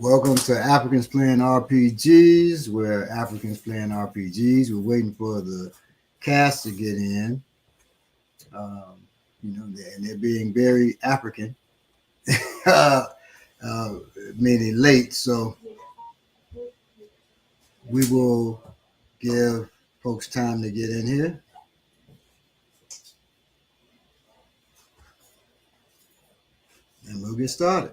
Welcome to Africans Playing RPGs, where Africans playing RPGs. We're waiting for the cast to get in. And they're being very African, uh, uh, meaning late. So we will give folks time to get in here, and we'll get started.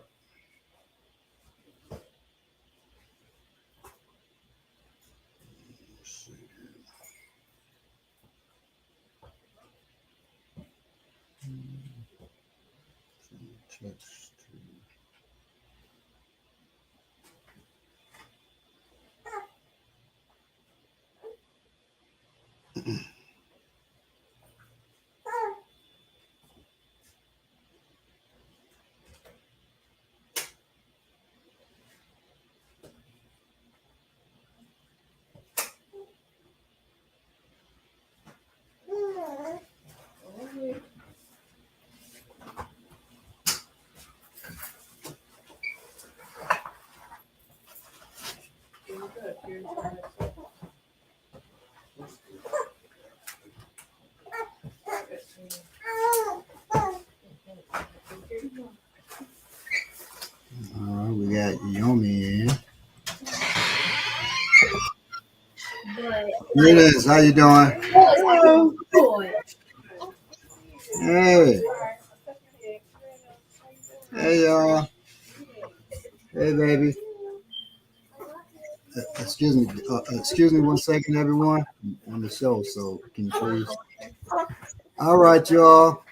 We got Yomi in. Greetings, how you doing? Hey, hey y'all. Hey baby. Excuse me 1 second, everyone. I'm on the show, so can you please? All right, y'all.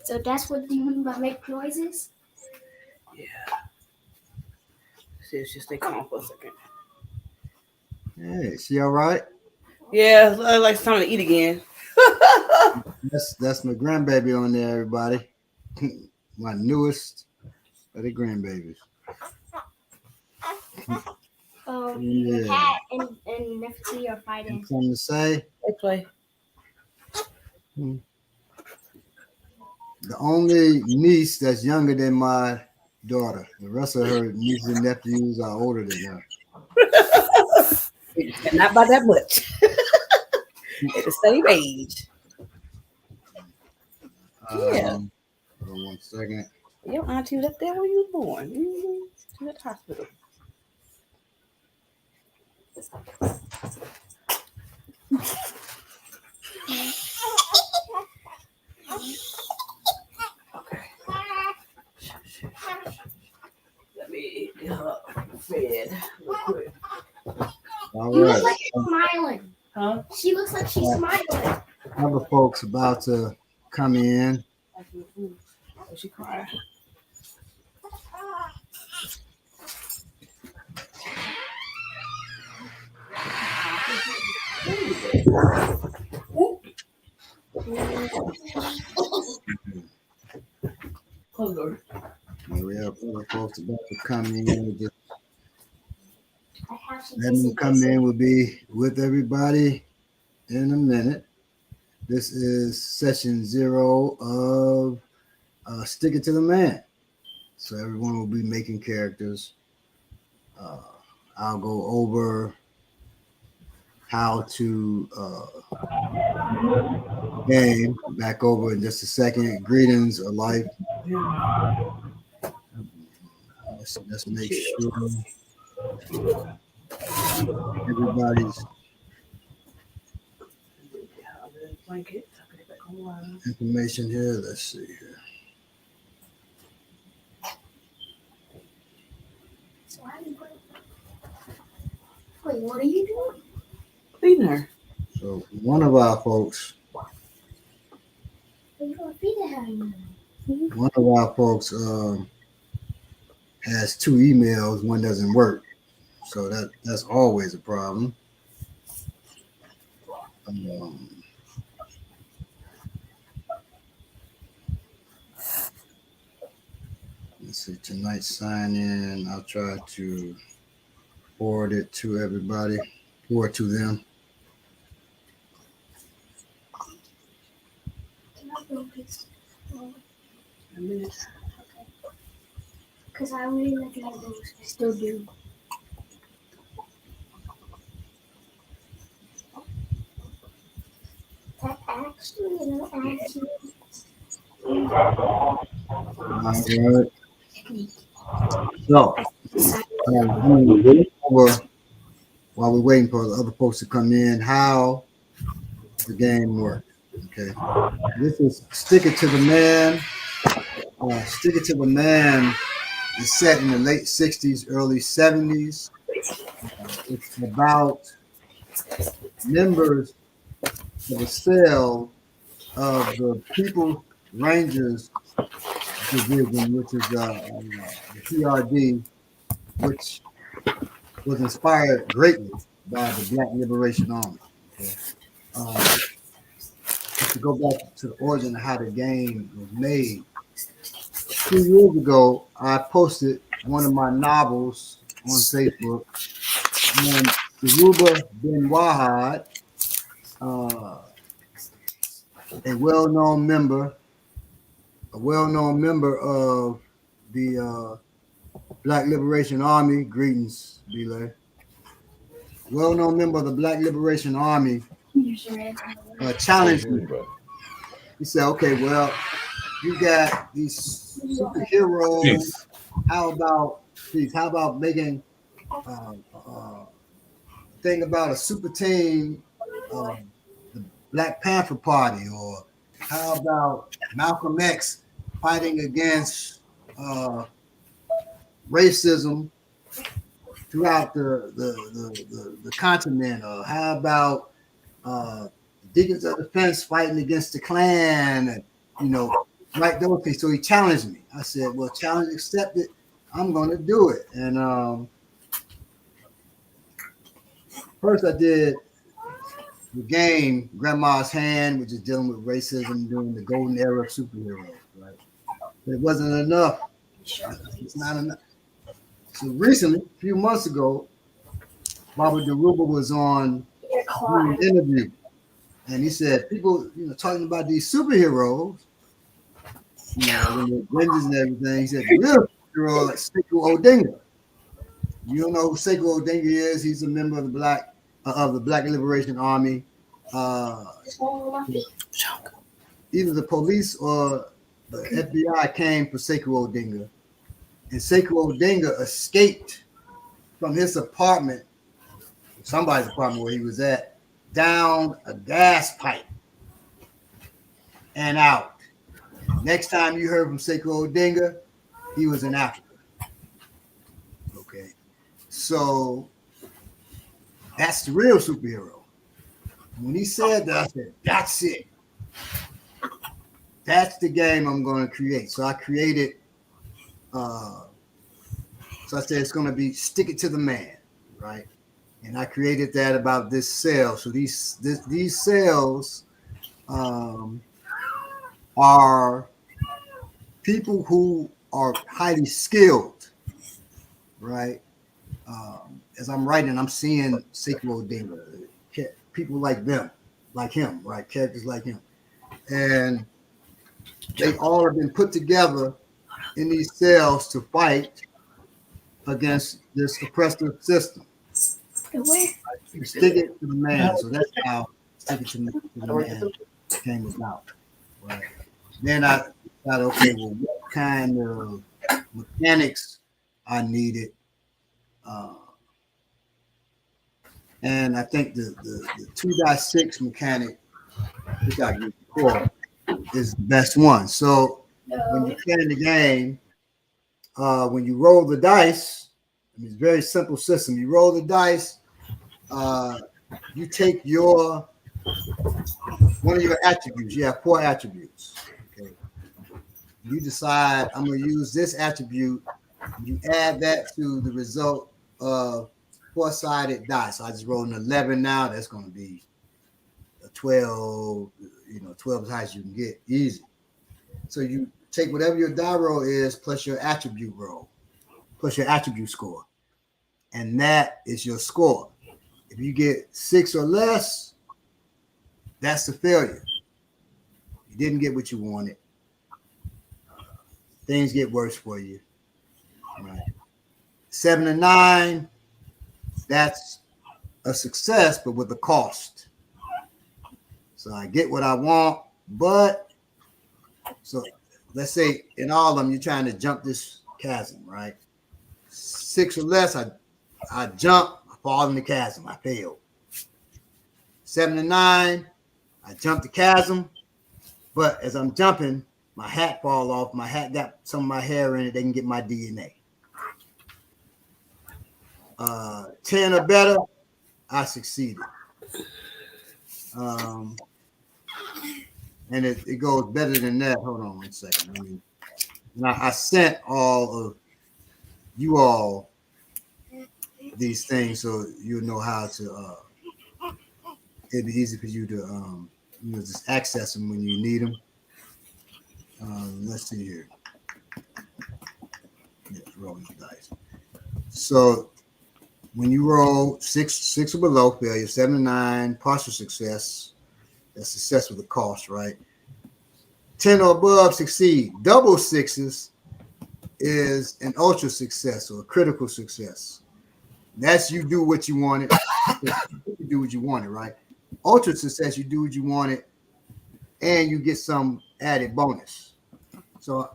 So that's what you mean by make noises? Yeah. See, it's just stay calm for a second. Hey, she all right? Yeah, like it's time to eat again. That's my grandbaby on there, everybody. My newest of the grandbabies. The cat and Nifty are fighting. Something to say? They play. The only niece that's younger than my daughter. The rest of her nieces and nephews are older than her. Not by that much. At the same age. Yeah. Hold on 1 second. Your auntie was up there when you were born. She was at the hospital. Okay. Let me get her fed real quick. All You right. look like she's smiling. Huh? She looks like she's smiling. Other folks about to come in. Oh, she crying. Close the door. We have other folks about to come in. Just letting them come in. We'll be with everybody in a minute. This is session 0 of Stick It to the Man. So everyone will be making characters. I'll go over how to game back over in just a second. Greetings of life. Let's make sure everybody's information here. Let's see here. Wait, what are you doing? Cleaning her. So one of our folks, has 2 emails. One doesn't work, so that's always a problem. Let's see, tonight's sign in. I'll try to forward it to everybody, forward to them. Because I really like Legos. I still do. That actually, All right. So, I'm going to go over while we're waiting for the other folks to come in how the game works. Okay. This is Stick It to the Man. Stick It to the Man is set in the late 60s, early 70s. It's about members of a cell of the People's Rangers Division, which is the PRD, which was inspired greatly by the Black Liberation Army. Okay. To go back to the origin of how the game was made, 2 years ago, I posted one of my novels on Facebook, and Yoruba bin Wahad, a well-known member of the Black Liberation Army. Greetings, Belay. Well-known member of the Black Liberation Army challenged me. He said, "Okay, well, you got these superheroes. How about making a thing about a super team, the Black Panther Party, or how about Malcolm X fighting against racism throughout the continent, or how about Deacons of Defense fighting against the Klan, and right those things." So he challenged me. I said, "Well, challenge accepted. I'm going to do it." And first I did the game Grandma's Hand, which is dealing with racism during the golden era of superheroes, right? But it wasn't enough. It's not enough. So recently, a few months ago, Baba Daruba was on doing an interview, and he said, people, talking about these superheroes, the Avengers and everything. He said, the real superhero like Sekou Odinga. You don't know who Sekou Odinga is? He's a member of the Black Liberation Army. Either the police or the FBI came for Sekou Odinga, and Sekou Odinga escaped from his apartment, somebody's apartment where he was at, down a gas pipe and out. Next time you heard from Sekou Odinga, he was in Africa. Okay, so that's the real superhero. When he said that, I said, that's it. That's the game I'm going to create. So I created, so I said it's going to be Stick It to the Man, right? And I created that about this cell. So these cells are people who are highly skilled, right? As I'm writing, I'm seeing Sekou Odinga, people like them, like him, right? Characters like him. And they all have been put together in these cells to fight against this oppressive system. Stick it to the man. So that's how Stick It to the Man came about. Right. Then I thought, okay, well, what kind of mechanics I needed? And I think the 2.6 mechanic, which I used before, is the best one. So when you're playing the game, when you roll the dice, it's a very simple system. You roll the dice, you take one of your attributes. You have 4 attributes. Okay. You decide I'm going to use this attribute. You add that to the result of 4-sided dice. So I just rolled an 11 now. That's going to be a 12. 12 is high as you can get, easy. So you take whatever your die roll is plus your attribute roll, plus your attribute score, and that is your score. If you get 6 or less, that's the failure. You didn't get what you wanted. Things get worse for you. Right. 7 to 9, that's a success, but with a cost. So I get what I want, but so let's say in all of them, you're trying to jump this chasm, right? 6 or less, I jump, I fall in the chasm, I fail. 7 to 9, I jump the chasm, but as I'm jumping, my hat fall off. My hat got some of my hair in it. They can get my DNA. 10 or better, I succeeded. And it goes better than that. Hold on 1 second. I sent all of you all these things so you'll know how to. It'd be easy for you to just access them when you need them. Let's see here. Yeah, rolling the dice. So when you roll six or below, failure, 7 to 9, partial success. That's success with a cost, right? 10 or above, succeed. Double sixes is an ultra success or a critical success. That's you do what you wanted. You do what you wanted, right? Ultra success, you do what you wanted, and you get some added bonus. So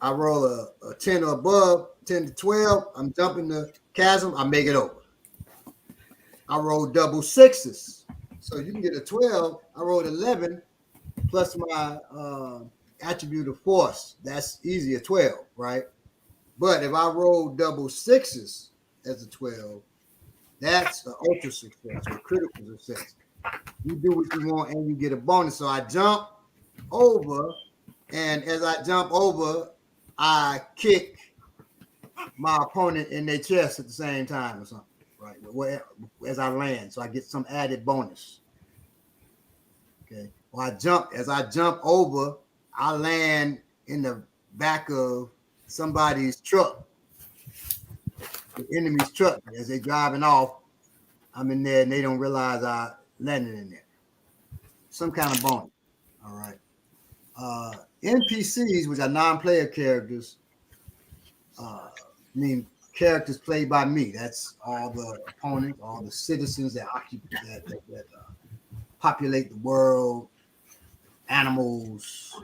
I roll a 10 or above, 10 to 12. I'm jumping the chasm. I make it over. I roll double sixes. So you can get a 12. I rolled 11 plus my attribute of force. That's easy, a 12, right? But if I roll double sixes as a 12, that's an ultra success or critical success. You do what you want and you get a bonus. So I jump over, and as I jump over, I kick my opponent in their chest at the same time or something, right? As I land, so I get some added bonus. Okay. Or as I jump over, I land in the back of somebody's truck, the enemy's truck. As they're driving off, I'm in there and they don't realize I landed in there. Some kind of bonus. All right. NPCs, which are non-player characters, characters played by me. That's all the opponents, all the citizens that populate the world, animals,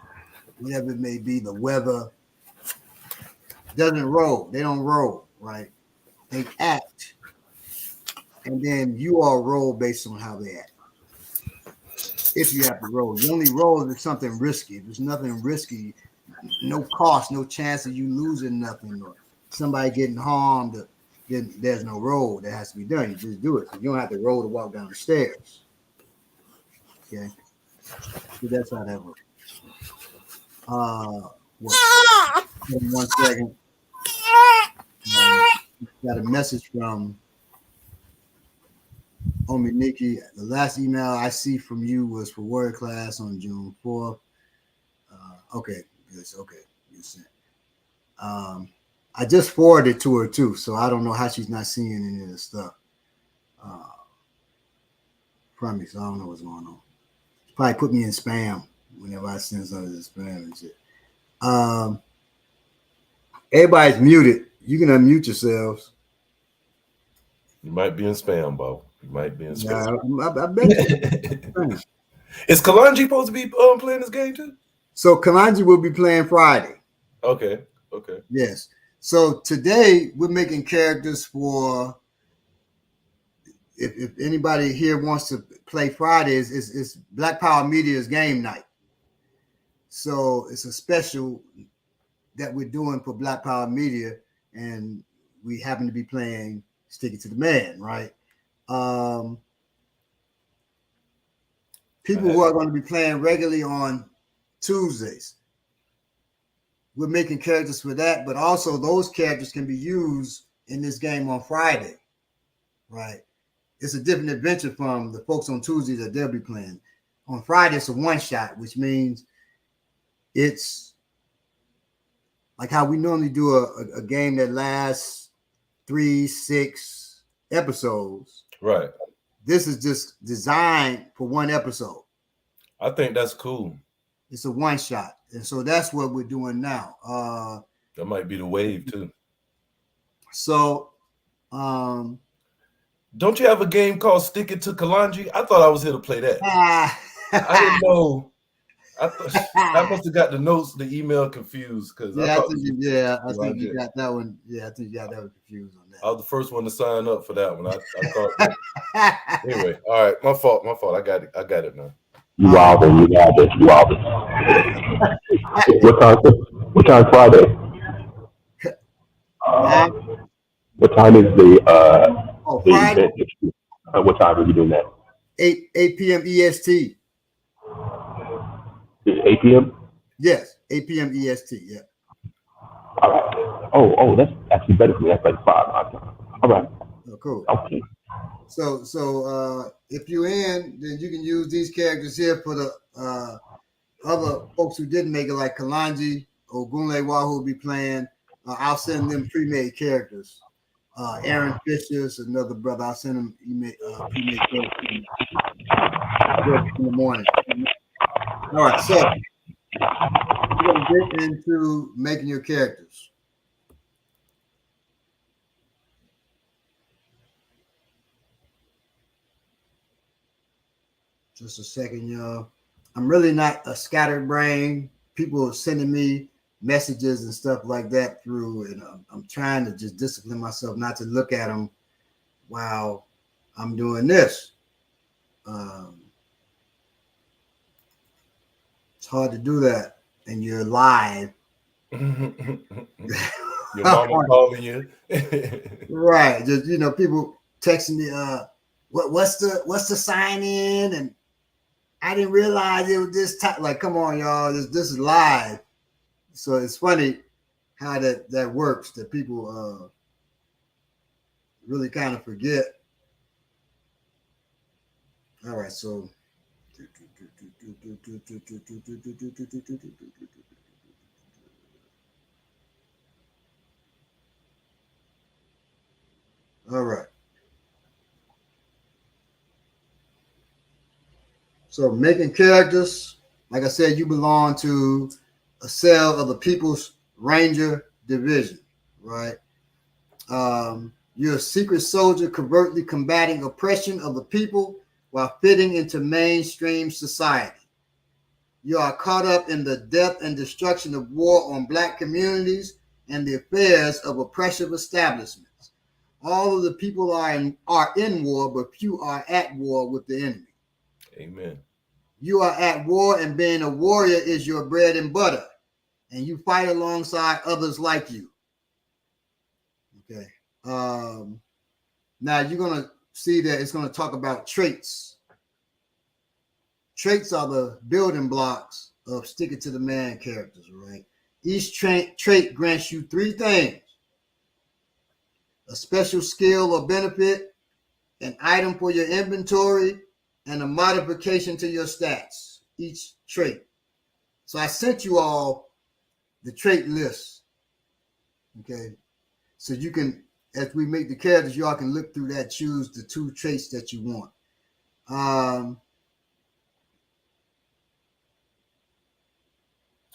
whatever it may be, the weather. Doesn't roll. They don't roll, right? They act. And then you all roll based on how they act. If you have to roll. You only roll if it's something risky. If there's nothing risky, no cost, no chance of you losing nothing or somebody getting harmed, then there's no roll that has to be done. You just do it. So you don't have to roll to walk down the stairs. Okay. So that's how that works. 1 second. Got a message from Ominiki. The last email I see from you was for word class on June 4th. Okay. Yes, okay. You sent. I just forwarded it to her too, so I don't know how she's not seeing any of this stuff from me. So I don't know what's going on. She probably put me in spam whenever I send something to spam and shit. Everybody's muted. You can unmute yourselves. You might be in spam, Bo. You might be in spam. Yeah, I bet you. Is Kalanji supposed to be playing this game too? So Kalanji will be playing Friday. Okay. Yes. So today we're making characters for. If anybody here wants to play Fridays, it's Black Power Media's game night. So it's a special that we're doing for Black Power Media, and we happen to be playing Stick It to the Man, right? People who are going to be playing regularly on Tuesdays. We're making characters for that, but also those characters can be used in this game on Friday, right? It's a different adventure from the folks on Tuesdays that they'll be playing. On Friday, it's a one-shot, which means it's like how we normally do a game that lasts 3-6 episodes. Right. This is just designed for one episode. I think that's cool. It's a one shot, and so that's what we're doing now. That might be the wave too. So, don't you have a game called Stick It to Kalanji? I thought I was here to play that. I didn't know. I must have got the notes, the email confused because I think you got that one. Yeah, I think you got that one confused on that. I was the first one to sign up for that one. I thought. Anyway, all right, my fault. I got it now. You wildin'. What time Friday? What time is the Friday? event? What time are you doing that? 8 p.m. EST. 8 p.m. Yes, 8 p.m. EST. Yeah. All right. Oh, that's actually better for me. That's like 5 my time. All right. Oh, cool. Okay. So if you're in, then you can use these characters here for the other folks who didn't make it, like Kalanji or Gunle who will be playing. I'll send them pre-made characters. Aaron Fisher's another brother. I'll send him pre-made characters in the morning. All right, so we're going to get into making your characters. Just a second, y'all. I'm really not a scattered brain. People are sending me messages and stuff like that through, and I'm trying to just discipline myself not to look at them while I'm doing this. It's hard to do that, and you're live. Your mama calling you, right? Just people texting me, what's the sign in, and I didn't realize it was this time. Like, come on, y'all, this is live. So it's funny how that works, that people really kind of forget. All right, so all right. So making characters, like I said, you belong to a cell of the People's Ranger Division, right? You're a secret soldier covertly combating oppression of the people while fitting into mainstream society. You are caught up in the death and destruction of war on Black communities and the affairs of oppressive establishments. All of the people are in war, but few are at war with the enemy. Amen. You are at war, and being a warrior is your bread and butter, and you fight alongside others like you. Okay. Now you're going to see that it's going to talk about traits. Traits are the building blocks of Stick It to the Man characters, right? Each trait grants you 3 things: a special skill or benefit, an item for your inventory, and a modification to your stats, each trait. So I sent you all the trait list, okay? So you can, as we make the characters, y'all can look through that, choose the 2 traits that you want.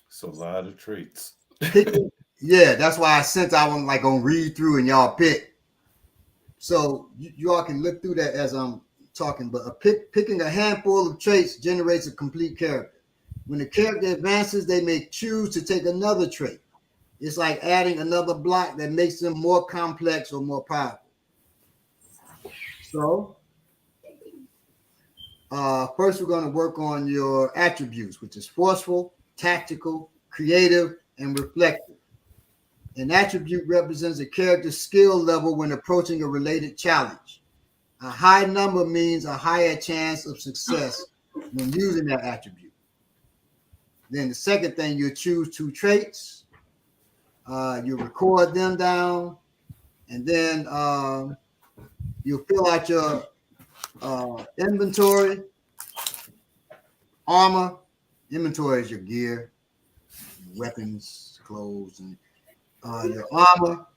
It's a lot of traits. Yeah, that's why I sent I was like on read through and y'all pick. So you all can look through that as I'm talking, but picking a handful of traits generates a complete character. When the character advances, they may choose to take another trait. It's like adding another block that makes them more complex or more powerful. So first we're going to work on your attributes, which is forceful, tactical, creative, and reflective. An attribute represents a character's skill level when approaching a related challenge. A high number means a higher chance of success when using that attribute. Then the second thing, you choose 2 traits. You record them down, and then you fill out your inventory. Armor. Inventory is your gear, weapons, clothes, and your armor,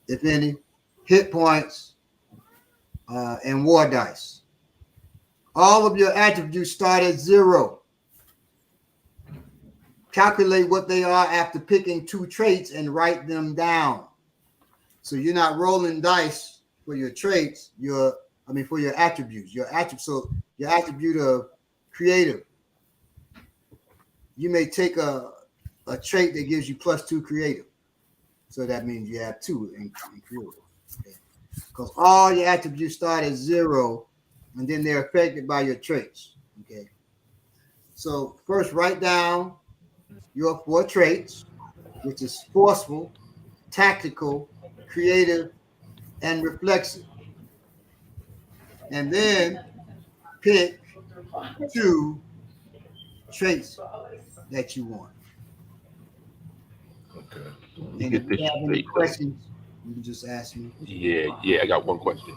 if any, hit points, and war dice. All of your attributes start at 0. calculate what they are after picking 2 traits and write them down. So you're not rolling dice for your traits, for your attributes. So your attribute of creative. You may take a trait that gives you +2 creative. So that means you have 2 in creative. Okay? Because all your attributes start at 0, and then they're affected by your traits. Okay. So first, write down your 4 traits, which is forceful, tactical, creative, and reflexive. And then pick 2 traits that you want. Okay. And if you have any questions, you can just ask me. Yeah. I got one question.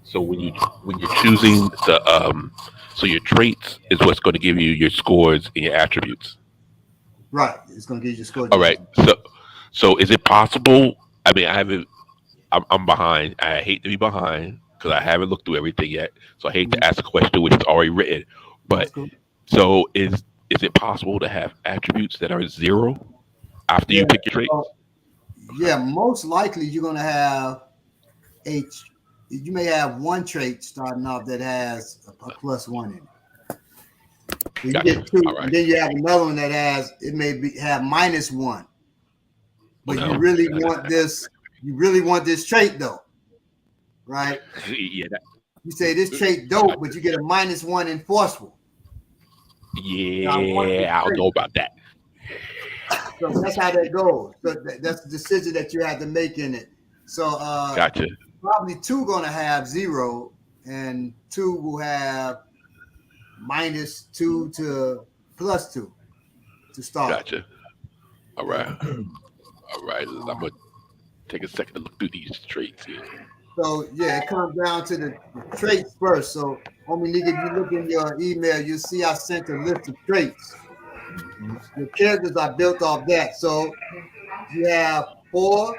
So when you're choosing so your traits is what's going to give you your scores and your attributes. Right, it's going to give you your score. All right. So is it possible? I mean, I haven't. I'm behind. I hate to be behind because I haven't looked through everything yet. So I hate to ask a question which is already written. But Cool. so is it possible to have attributes that are 0 after you pick your traits? Yeah, most likely you're going to have you may have 1 trait starting off that has a +1 in it. So you Gotcha. get 2, All right. and then you have another one that have -1. But No. you really want this. You really want this trait though, right? Yeah. You say this trait dope, but you get a -1 in forceful. Yeah. I don't know about that. So that's how that goes. So that's the decision that you have to make in it. So Gotcha. probably 2 going to have 0, and 2 will have -2 to +2 to start. Gotcha. All right. All right. I'm gonna take a second to look through these traits here. So yeah, it comes down to the traits first. So homie nigga, if you look in your email, you'll see I sent a list of traits. The characters are built off that. So you have 4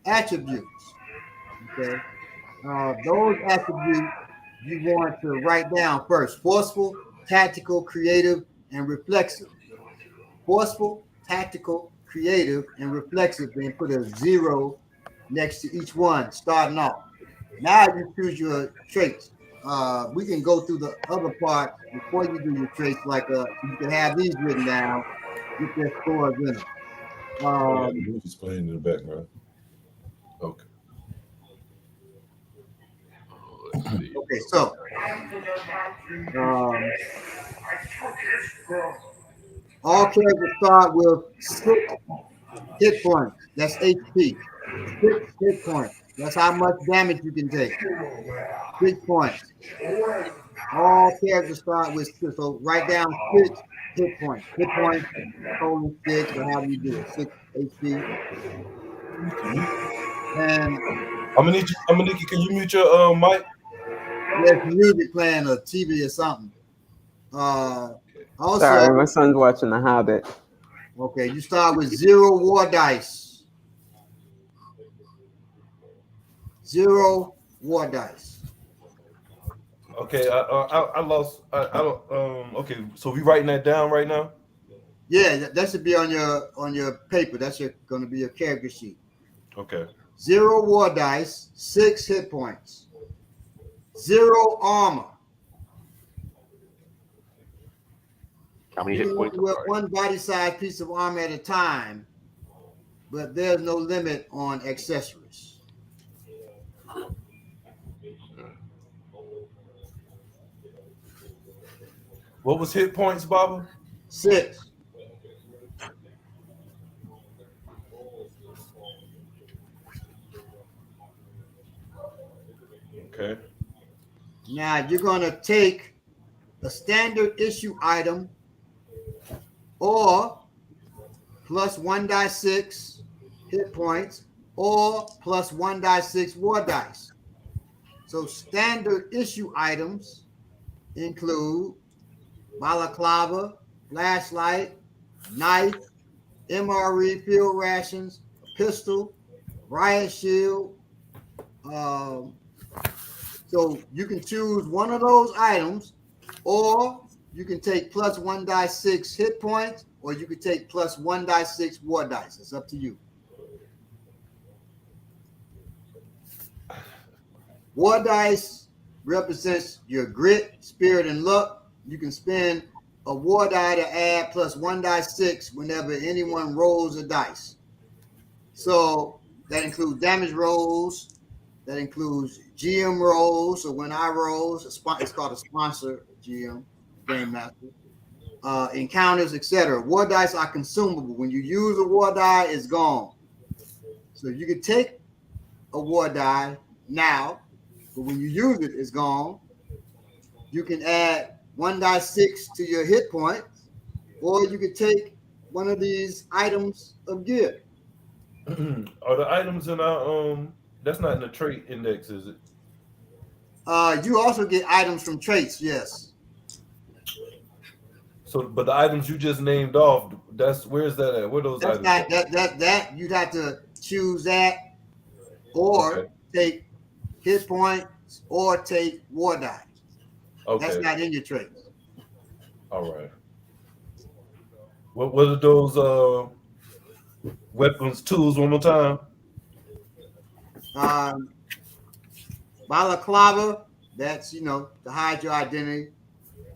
attributes. Okay. Those attributes you want to write down first: forceful, tactical, creative, and reflexive. Forceful, tactical, creative, and reflexive. Then put a 0 next to each one, starting off. Now you choose your traits. We can go through the other part before you do your traits, like you can have these written down, get their scores in them. The movie's playing in the background. Okay. Okay, so all characters start with 6 hit points. That's HP. 6 hit points. That's how much damage you can take. 6 points. All characters start with 6. So write down 6 hit points. Hit points, total 6, or however you do it. 6 HP. And I'm gonna need you. Can you mute your mic? there's music playing or TV or something. Also, sorry, my son's watching The Hobbit. Okay, you start with 0 war dice. 0 war dice. Okay, I lost. I don't. Okay, so we writing that down right now. Yeah, that should be on your paper. That's going to be your character sheet. Okay. 0 war dice, 6 hit points, 0 armor. How many hit points? With 1 body size piece of armor at a time, but there's no limit on accessories. What was hit points, Baba? 6. Okay. Now you're going to take a standard issue item or plus 1 die 6 hit points or plus 1 die 6 war dice. So standard issue items include balaclava, flashlight, knife, MRE field rations, a pistol, riot shield. So you can choose one of those items, or you can take plus 1 die 6 hit points, or you can take plus 1 die 6 war dice. It's up to you. War dice represents your grit, spirit, and luck. You can spend a war die to add plus 1 die 6 whenever anyone rolls a dice. So that includes damage rolls. That includes GM rolls. So when I roll, it's called a sponsor GM, Game Master. Encounters, etc. War dice are consumable. When you use a war die, it's gone. So you can take a war die now, but when you use it, it's gone. You can add 1 die 6 to your hit points, or you can take one of these items of gear. Are the items in our that's not in the trait index, is it? You also get items from traits, yes. So, but the items you just named off, where's that at? Where those That's items? not that you'd have to choose that, or take hit points, or take war die. Okay. That's not in your traits. All right. What are those weapons, tools? One more time. Balaclava, that's to hide your identity.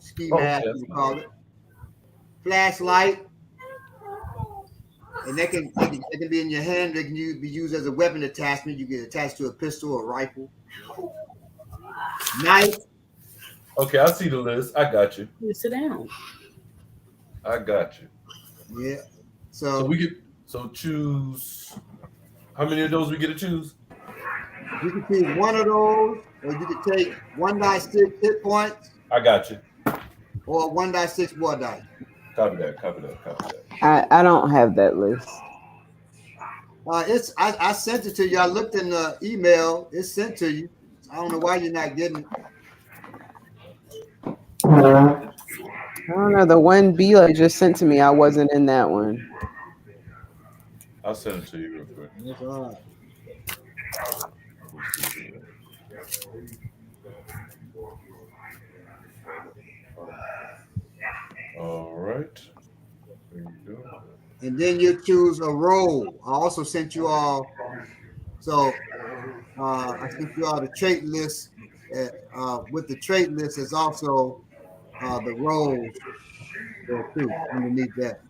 Ski mask, you call it. Flashlight, and they can be in your hand. They can be used as a weapon attachment. You get attached to a pistol or rifle. Knife. Okay, I see the list. I got you. You sit down. I got you. Yeah. So we get choose. How many of those we get to choose? You can choose one of those, or you can take 1 die 6 hit points. I got you. Or 1 die 6 war die. Copy that. I don't have that list. I sent it to you. I looked in the email. It's sent to you. I don't know why you're not getting it. I don't know. The one Bila just sent to me, I wasn't in that one. I'll send it to you real quick. That's all right. All right. There you go. And then you choose a role. I also sent you all. So I sent you all the trait list. With the trait list is also the roles there too underneath that.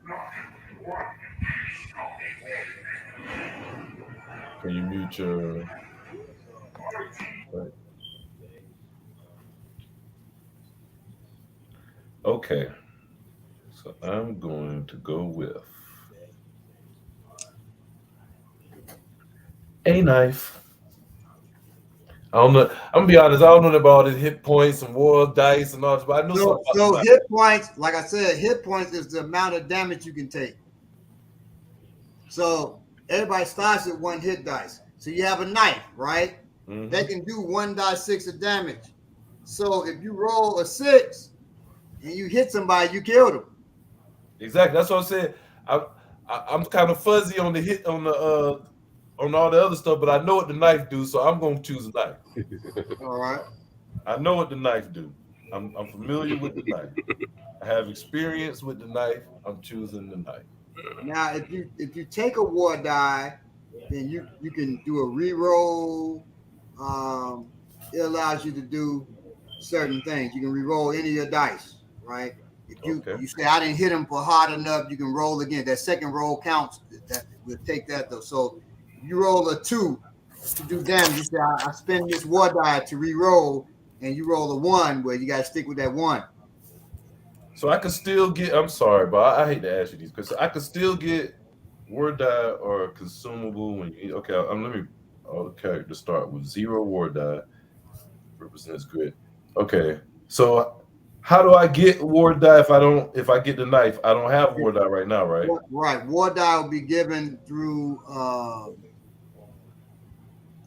Can you mute your? Right. Okay. So I'm going to go with a knife. I don't know. I'm gonna be honest. I don't know about all the hit points and war dice and all this, but I know something. So hit points, like I said, hit points is the amount of damage you can take. So everybody starts with 1 hit dice. So you have a knife, right? Mm-hmm. They can do 1 die 6 of damage. So if you roll a 6 and you hit somebody, you killed them. Exactly. That's what I said. I'm kind of fuzzy on the hit on all the other stuff, but I know what the knife do, so I'm gonna choose a knife. All right. I know what the knife do. I'm familiar with the knife. I have experience with the knife. I'm choosing the knife. Now, if you take a war die, then you can do a reroll. It allows you to do certain things. You can reroll any of your dice, right? If you say I didn't hit him for hard enough, you can roll again. That second roll counts. That we'll take that though. So you roll a 2 to do damage. You say I spend this war die to re-roll, and you roll a 1 where you got to stick with that 1. So I can still get. I'm sorry, but I hate to ask you these because I can still get war die or consumable when you. Okay, let me. All the characters start with 0 war die. Represents grit. Okay, so how do I get war die if I get the knife? I don't have war die right now, right? Right. War die will be given through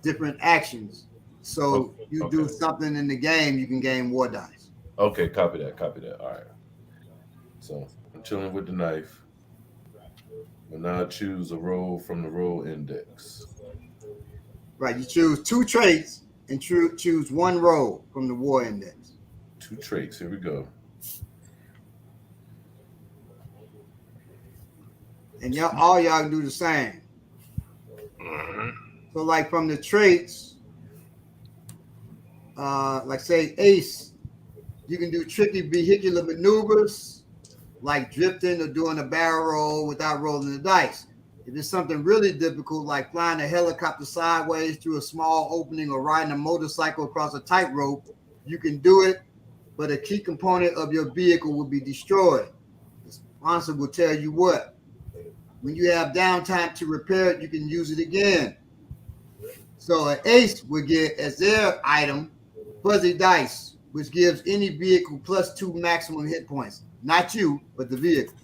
different actions. So you do something in the game, you can gain war dice. Okay, copy that. All right. So I'm chilling with the knife. And now I choose a roll from the roll index. Right. You choose 2 traits and choose 1 roll from the war index. 2 traits. Here we go. and y'all can do the same. So like from the traits, like say ace, you can do tricky vehicular maneuvers like drifting or doing a barrel roll without rolling the dice. If it's something really difficult, like flying a helicopter sideways through a small opening or riding a motorcycle across a tightrope, you can do it, but a key component of your vehicle will be destroyed. The sponsor will tell you what. When you have downtime to repair it, you can use it again. So an ace would get as their item fuzzy dice, which gives any vehicle +2 maximum hit points. Not you, but the vehicle.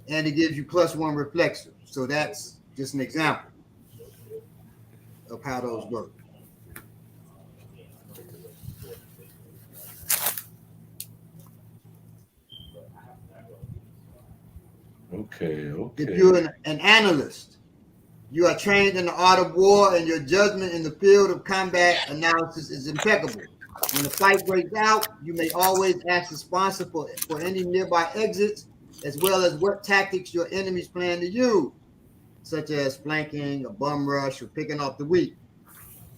And it gives you +1 reflexive. So that's just an example of how those work. Okay. If you're an analyst, you are trained in the art of war, and your judgment in the field of combat analysis is impeccable. When a fight breaks out, you may always ask the sponsor for any nearby exits, as well as what tactics your enemies plan to use, such as flanking, a bum rush, or picking off the weak.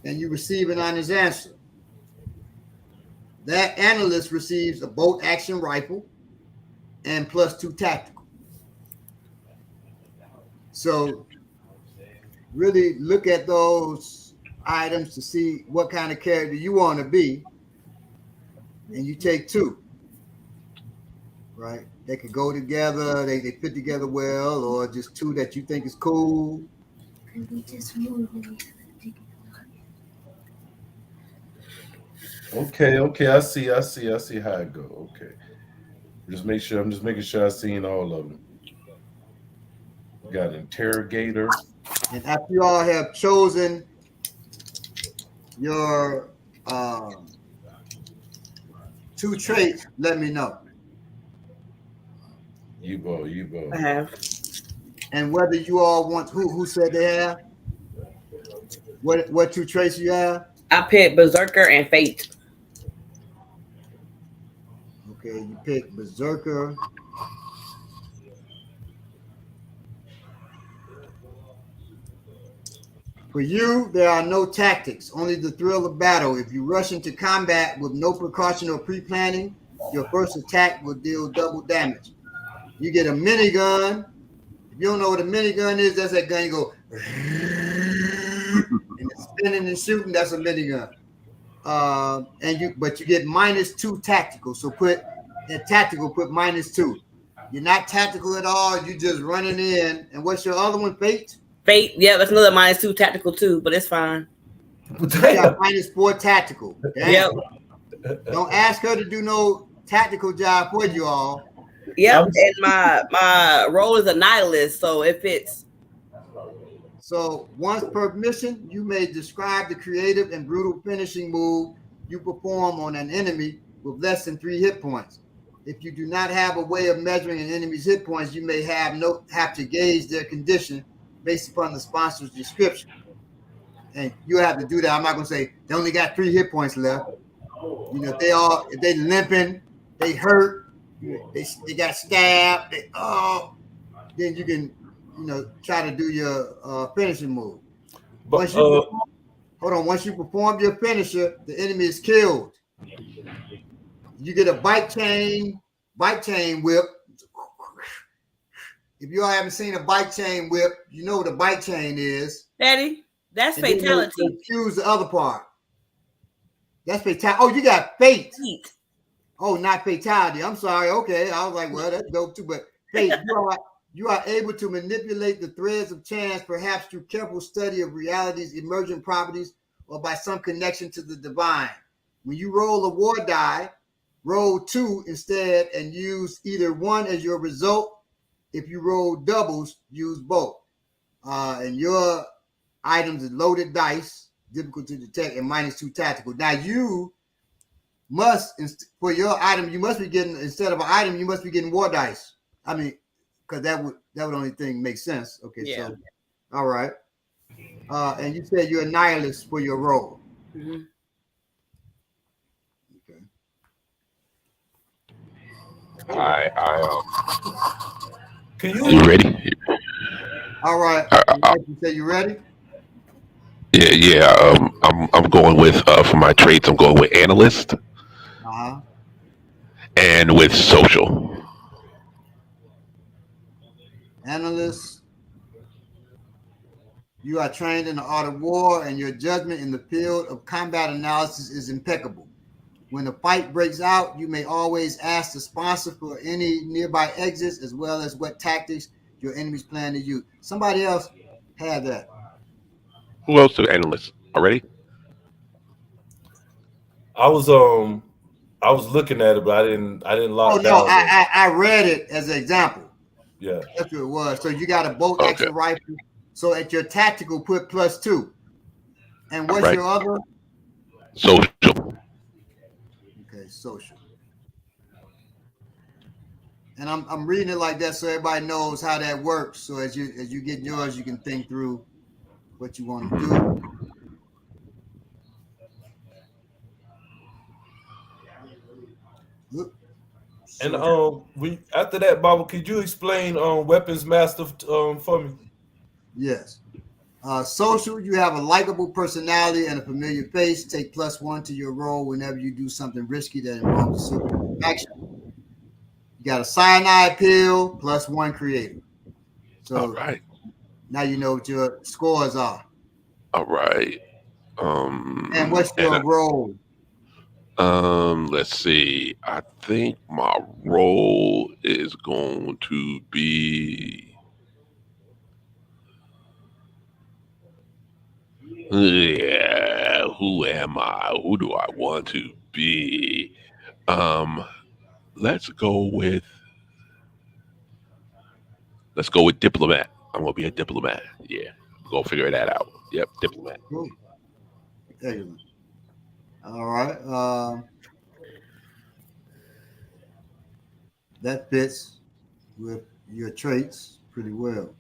And you receive an honest answer. That analyst receives a bolt action rifle and +2 tactical. So really look at those items to see what kind of character you want to be, and you take 2, right? They could go together, they fit together well, or just 2 that you think is cool. Okay. I see how it go. Okay. I'm just making sure I've seen all of them. We got interrogator. And after you all have chosen your 2 traits, let me know. I have. And whether you all want who said they have? What 2 traits you have? I picked Berserker and Fate. Okay, you pick Berserker. For you, there are no tactics, only the thrill of battle. If you rush into combat with no precaution or pre-planning, your first attack will deal double damage. You get a minigun. If you don't know what a minigun is, that's that gun you go and it's spinning and shooting. That's a minigun. But you get -2 tactical. So put -2. You're not tactical at all. You just running in. And what's your other one? Fate. Fate, yeah, that's another -2 tactical too, but it's fine. You got -4 tactical. Damn. Yep. Don't ask her to do no tactical job for you all. Yep. And my role is a nihilist, so it fits. So once per mission, you may describe the creative and brutal finishing move you perform on an enemy with less than 3 hit points. If you do not have a way of measuring an enemy's hit points, you may have to gauge their condition based upon the sponsor's description. And you have to do that. I'm not gonna say they only got 3 hit points left. You know, if they limping, they hurt, they got stabbed, then you can, try to do your finishing move. But Once you perform your finisher, the enemy is killed. You get a bite chain whip. If you all haven't seen a bite chain whip, you know what a bite chain is. Daddy, that's And fatality. Confuse the other part. That's fatality. Oh, you got fate. Oh, not fatality. I'm sorry. Okay, I was like, well, that's dope too. But fate, you are able to manipulate the threads of chance, perhaps through careful study of reality's emergent properties or by some connection to the divine. When you roll a war die, roll 2 instead and use either 1 as your result. If you roll doubles, use both. And your items is loaded dice, difficult to detect, and -2 tactical. Now you must, for your item, you must be getting, instead of an item, you must be getting war dice. I mean, because that would only thing make sense. Okay, yeah. So all right. And you said you're a nihilist for your role. Mm-hmm. Okay. I Can you ready? All right. You say you ready? Yeah. I'm going with for my traits. I'm going with analyst Uh-huh. and with social. Analyst, you are trained in the art of war, and your judgment in the field of combat analysis is impeccable. When a fight breaks out, you may always ask the sponsor for any nearby exits as well as what tactics your enemies plan to use. Somebody else had that. Who else is analyst already? I was looking at it, but I didn't Oh lock no, down the I read it as an example. yeah. That's what it was. So you got a bolt Okay. action rifle. So at your tactical, put +2. And All what's right. your other? Social. Okay, social. And I'm reading it like that so everybody knows how that works. So as you get yours, you can think through what you want to do. Look, And so we after that, Baba, could you explain weapons master for me? yes. Social, you have a likable personality and a familiar face. Take +1 to your role whenever you do something risky that involves a super action. You got a cyanide pill, +1 creative. All So right. now you know what your scores are. All right. And what's And your role? let's see. I think my role is going to be. Yeah. Who am I? Who do I want to be? Um. Let's go with. Let's go with diplomat. I'm gonna be a diplomat. Yeah. Go figure that out. Yep. Diplomat. Cool. Excellent. All right. That fits with your traits pretty well.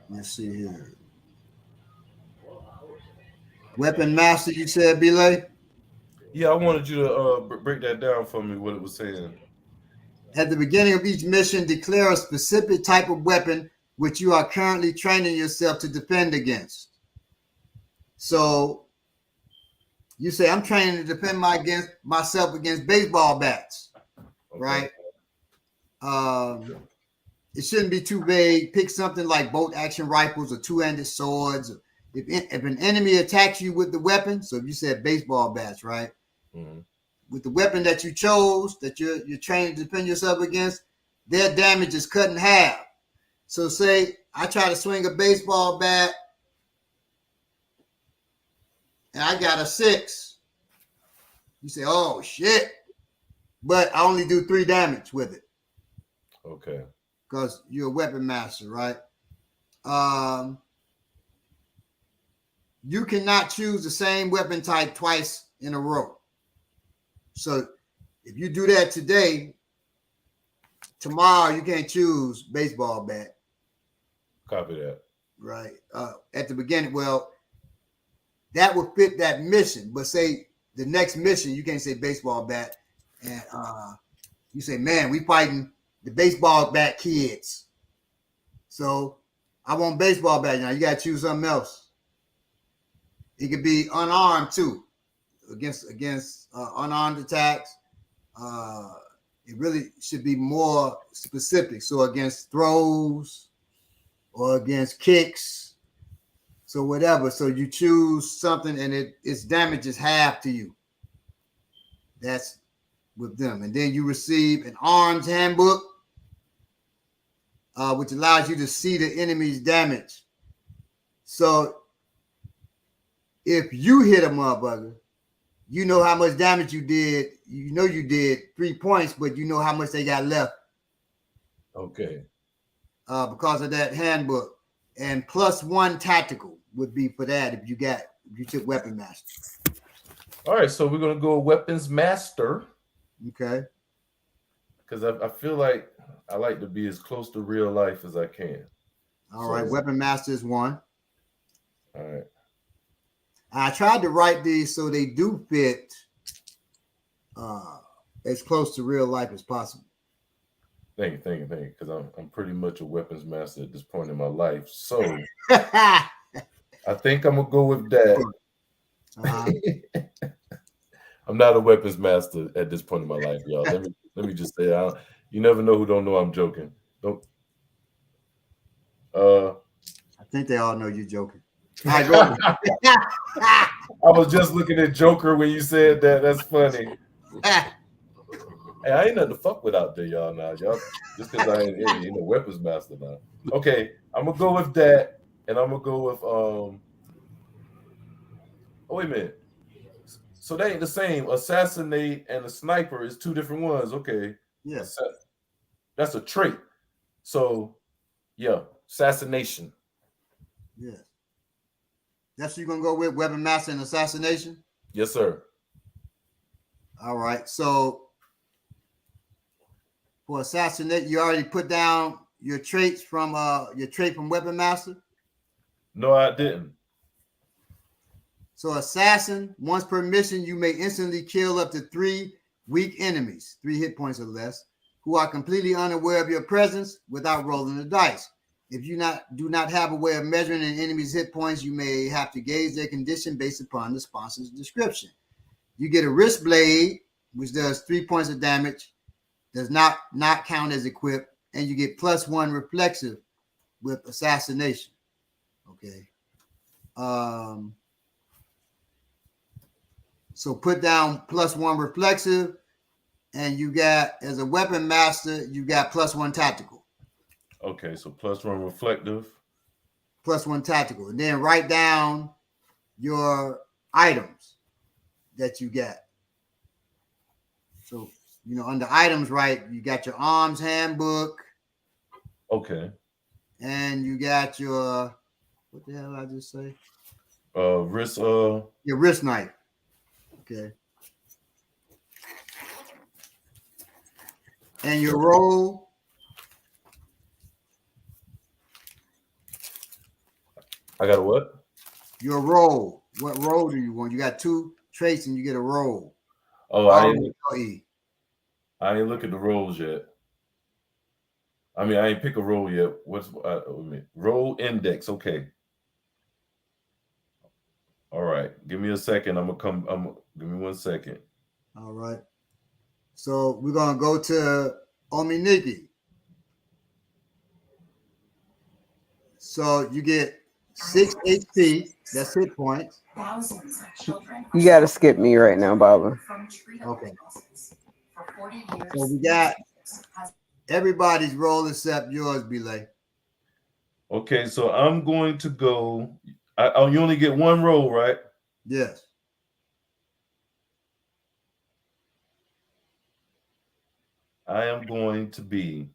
Let's see here. Weapon master, you said, Belay? Yeah, I wanted you to break that down for me. What it was saying. At the beginning of each mission, declare a specific type of weapon which you are currently training yourself to defend against. So you say, I'm training to defend myself against baseball bats, Okay. right? It shouldn't be too vague. Pick something like bolt action rifles or two-handed swords. If an enemy attacks you with the weapon, so if you said baseball bats, right? Mm-hmm. With the weapon that you chose, that you're trained to defend yourself against, their damage is cut in half. So say I try to swing a baseball bat and I got a 6. You say, oh shit. But I only do 3 damage with it. Okay. Because you're a weapon master, right? You cannot choose the same weapon type twice in a row. So if you do that today, tomorrow you can't choose baseball bat. Copy that. Right. At the beginning, well, that would fit that mission. But say the next mission, you can't say baseball bat. And you say, man, we fighting the baseball bat kids. So I want baseball bat now. You got to choose something else. It could be unarmed too, against unarmed attacks. It really should be more specific. So against throws or against kicks. So whatever. So you choose something and its damage is half to you. That's with them. And then you receive an arms handbook, which allows you to see the enemy's damage. So if you hit a motherfucker, you know how much damage you did. You know you did 3 points, but you know how much they got left. Okay. Because of that handbook. And +1 tactical would be for that if you took weapon master. All right, so we're gonna go weapons master. Okay. Because I feel like I like to be as close to real life as I can. All right. Weapon master is 1. All right. I tried to write these so they do fit as close to real life as possible. Thank you. Because I'm pretty much a weapons master at this point in my life. So Uh-huh. I think I'm gonna go with that. I'm not a weapons master at this point in my life, y'all. Let me just say, you never know who don't know I'm joking. Don't. I think they all know you're joking. All right, go ahead. I was just looking at Joker when you said that. That's funny. Hey, I ain't nothing to fuck with out there, y'all. Now, y'all, just because I ain't a weapons master now. Okay, I'm gonna go with that, and I'm gonna go with Oh, wait a minute. So they ain't the same. Assassinate and a sniper is two different ones. Okay. Yes. That's a trait. So, yeah, assassination. Yes. That's what you're gonna go with, weapon master and assassination? Yes, sir. All right. So for assassinate, you already put down your traits from weapon master. No, I didn't. So assassin, once per mission, you may instantly kill up to 3 weak enemies, 3 hit points or less, who are completely unaware of your presence without rolling the dice. If you do not have a way of measuring an enemy's hit points, you may have to gauge their condition based upon the sponsor's description. You get a wrist blade, which does 3 points of damage, does not count as equipped, and you get +1 reflexive with assassination. Okay. So put down +1 reflexive, and you got, as a weapon master, you got +1 tactical. Okay, so +1 reflective. +1 tactical. And then write down your items that you got. So, under items, right, you got your arms handbook. Okay. And you got your, what the hell did I just say? Wrist. Your wrist knife. Okay. And your roll. I got a what? Your roll. What roll do you want? You got 2 traits and you get a roll. Oh, I ain't look at the rolls yet. I mean, I ain't pick a roll yet. Roll index? Okay. All right. Give me a second. Give me 1 second. All right. So we're gonna go to Ominiki. So you get 6 HP. That's hit points. You got to skip me right now, Baba. Okay. So we got everybody's roll except yours, Belay. Okay, so I'm going to go. You only get 1 roll, right? Yes. I am going to be.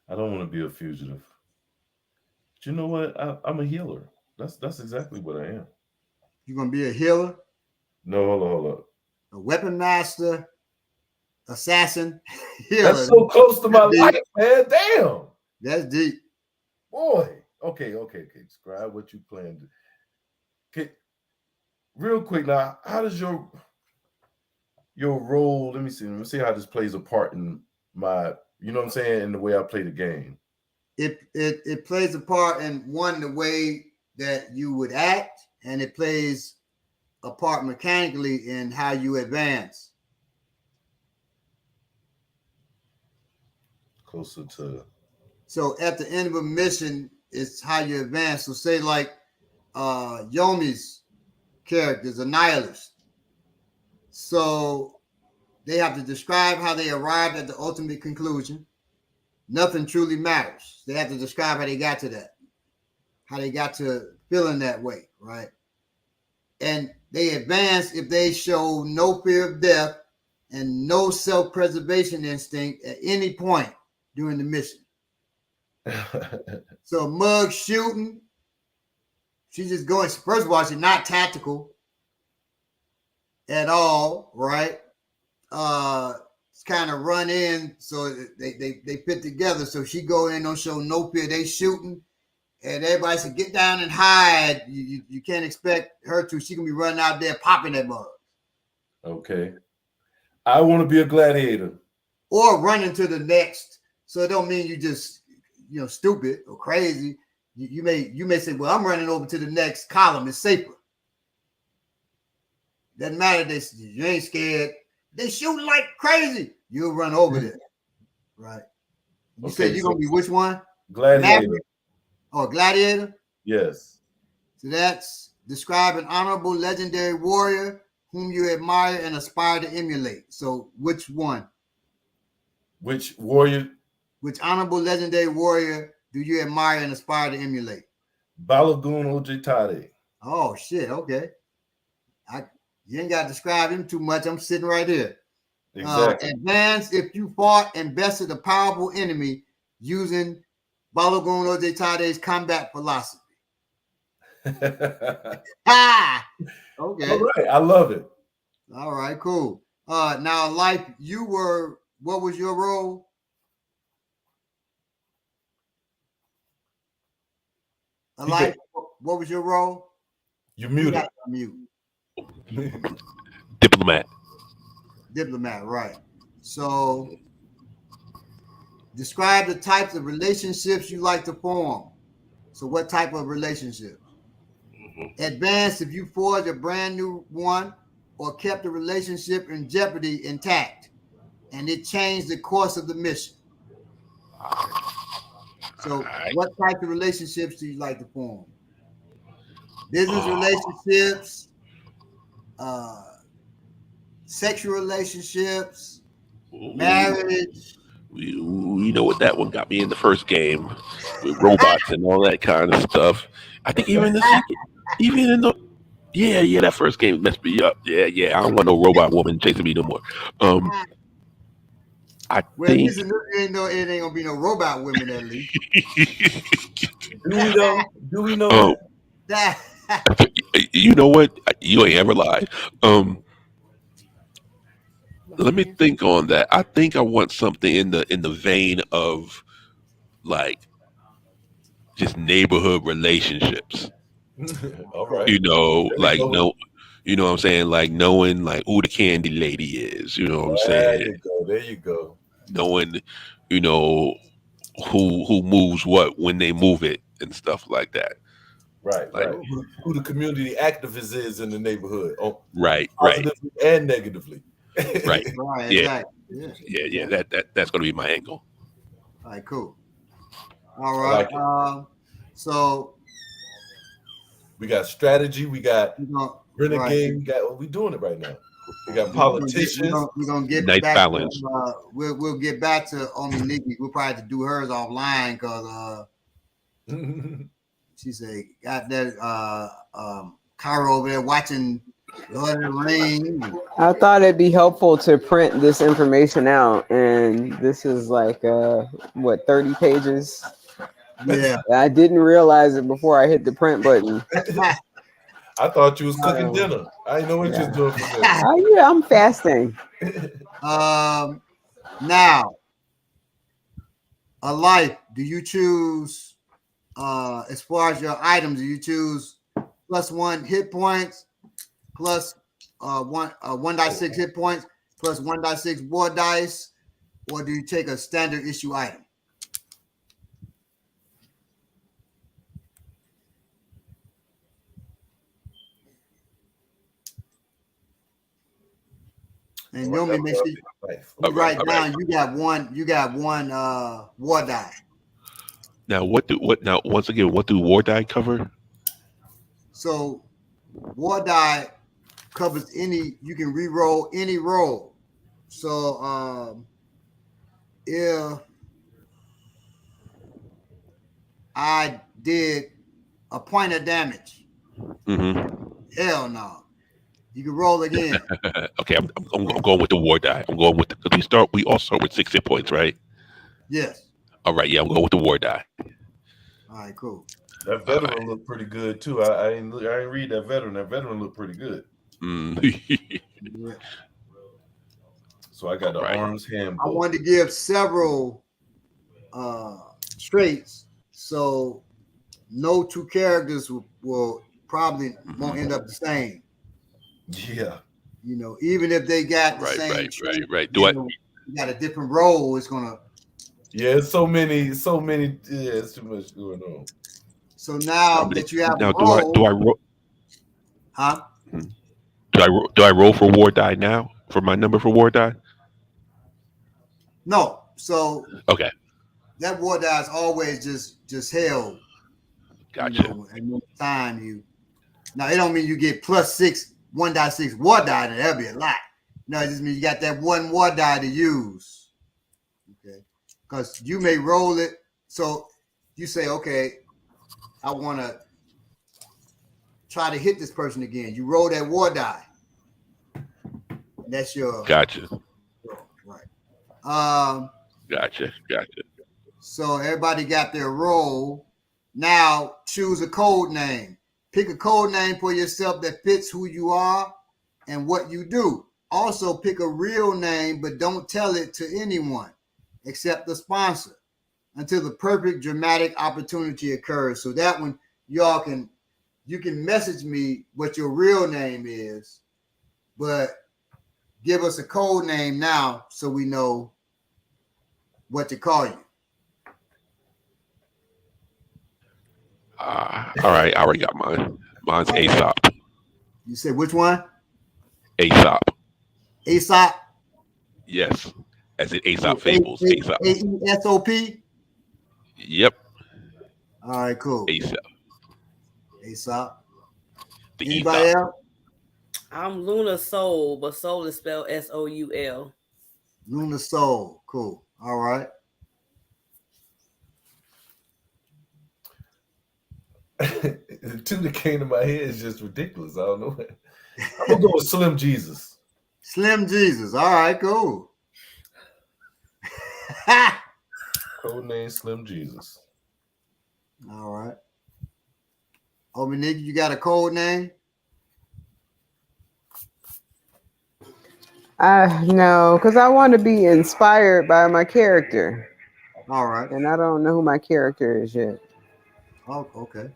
I don't want to be a fugitive. But you know what? I'm a healer. That's exactly what I am. You're gonna be a healer? No, hold up. A weapon master, assassin, healer. That's so close to my life, man. Damn. That's deep. Boy. Okay. Describe what you plan to. Okay. Real quick now, how does your role? Let me see how this plays a part in my, you know what I'm saying, in the way I play the game. It plays a part in the way that you would act, and it plays a part mechanically in how you advance. Closer to. So at the end of a mission, it's how you advance. So say like Yomi's character is a nihilist. So they have to describe how they arrived at the ultimate conclusion. Nothing truly matters. They have to describe how they got to that, how they got to feeling that way, right? And they advance if they show no fear of death and no self-preservation instinct at any point during the mission. So Mug shooting, she's just going, first of all, she's not tactical at all, right? It's kind of run in, so they fit together. So she go in, don't show no fear. They shooting, and everybody said, "Get down and hide." You can't expect her to. She can be running out there popping that mug. Okay. I want to be a gladiator. Or running to the next. So it don't mean you just stupid or crazy. You may say, well, I'm running over to the next column. It's safer. Doesn't matter. You ain't scared. They shoot like crazy. You'll run over there. Right. You said you're going to be which one? Gladiator. Maverick or gladiator? Yes. So that's describe an honorable legendary warrior whom you admire and aspire to emulate. So which one? Which warrior? Which honorable legendary warrior do you admire and aspire to emulate? Balagoon Ojitade. Oh shit! Okay, you ain't got to describe him too much. I'm sitting right here. Exactly. Advance if you fought and bested a powerful enemy using Balagoon Ojitade's combat philosophy. Ha! Okay. All right. I love it. All right. Cool. Now, Life, what was your role? Life, what was your role? You muted. Diplomat. Diplomat, right. So describe the types of relationships you like to form. So what type of relationship? Advance if you forge a brand new one or kept the relationship in jeopardy intact and it changed the course of the mission. So what type of relationships do you like to form? Business relationships, sexual relationships, marriage. You know what, that one got me in the first game with robots and all that kind of stuff. I think even the second, that first game messed me up. Yeah, I don't want no robot woman chasing me no more. At least it ain't gonna be no robot women at least. Do we know? That? You know what? You ain't ever lied. Let me think on that. I think I want something in the vein of like just neighborhood relationships. All right. You know what I'm saying? Like knowing like who the candy lady is. You know what I'm saying? There you go. Knowing, who moves what when they move it and stuff like that. Right. Who the community activist is in the neighborhood. Right. Positively and negatively. Right. Yeah. That's gonna be my angle. All right, cool. All right. So we got strategy, we got renegade, we doing it right now. We got politicians. We're gonna get nice back balance. To, we'll get back to Omi Nikki. We'll probably have to do hers offline because she said got that Cairo over there watching Lord of the Rings. I thought it'd be helpful to print this information out, and this is like 30 pages. Yeah, I didn't realize it before I hit the print button. I thought you was cooking dinner. I didn't know what you was doing for dinner. Yeah, I'm fasting. Now, a life. Do you choose? As far as your items, do you choose +1 hit points, plus 1.6 hit points, plus 1.6 war dice, or do you take a standard issue item? And Yomi, make sure you write down. You got one war die. Now once again, what do war die cover? So war die covers you can re-roll any roll. So if I did a point of damage, hell no. You can roll again. Okay, I'm going with the war die. I'm going with because we all start with 6 hit points, right? Yes. All right, yeah, I'm going with the war die. All right, cool. That veteran looked pretty good too. I ain't read that veteran. That veteran looked pretty good. Yeah. So I got the arms handbook. I wanted to give several traits, so no two characters will probably won't end up the same. Yeah. You know, even if they got the Right, same right, trait, right. you know, you got a different role, it's gonna. Yeah, so many. Yeah, it's too much going on. So now that you have a Now, role, do I roll? huh? Do I roll for war die now for my number for war die? No. So Okay, that war die is always just held, you gotcha. know, and most time you. Now it don't mean you get +6 1.6 war die, and that'll be a lot. No, it just means you got that one war die to use. Okay, because you may roll it. So you say, okay, I want to try to hit this person again. You roll that war die. That's your Gotcha. right. Gotcha. So everybody got their role. Now choose a code name. Pick a code name for yourself that fits who you are and what you do. Also pick a real name, but don't tell it to anyone except the sponsor until the perfect dramatic opportunity occurs. So that one, you can message me what your real name is, but give us a code name now so we know what to call you. All right, I already got mine. Mine's Aesop. You said which one? Aesop. Aesop? Yes. As in Aesop Fables. Aesop. AESOP? Yep. All right, cool. Aesop. Aesop. The Anybody Aesop. else? I'm Luna Soul, but Soul is spelled Soul. Luna Soul. Cool. All right. The two that came to my head is just ridiculous. I don't know. I'm gonna go with Slim Jesus. Slim Jesus. All right, cool. Code name Slim Jesus. All right. Nigga, you got a code name? No, because I want to be inspired by my character. All right. And I don't know who my character is yet. Oh, okay.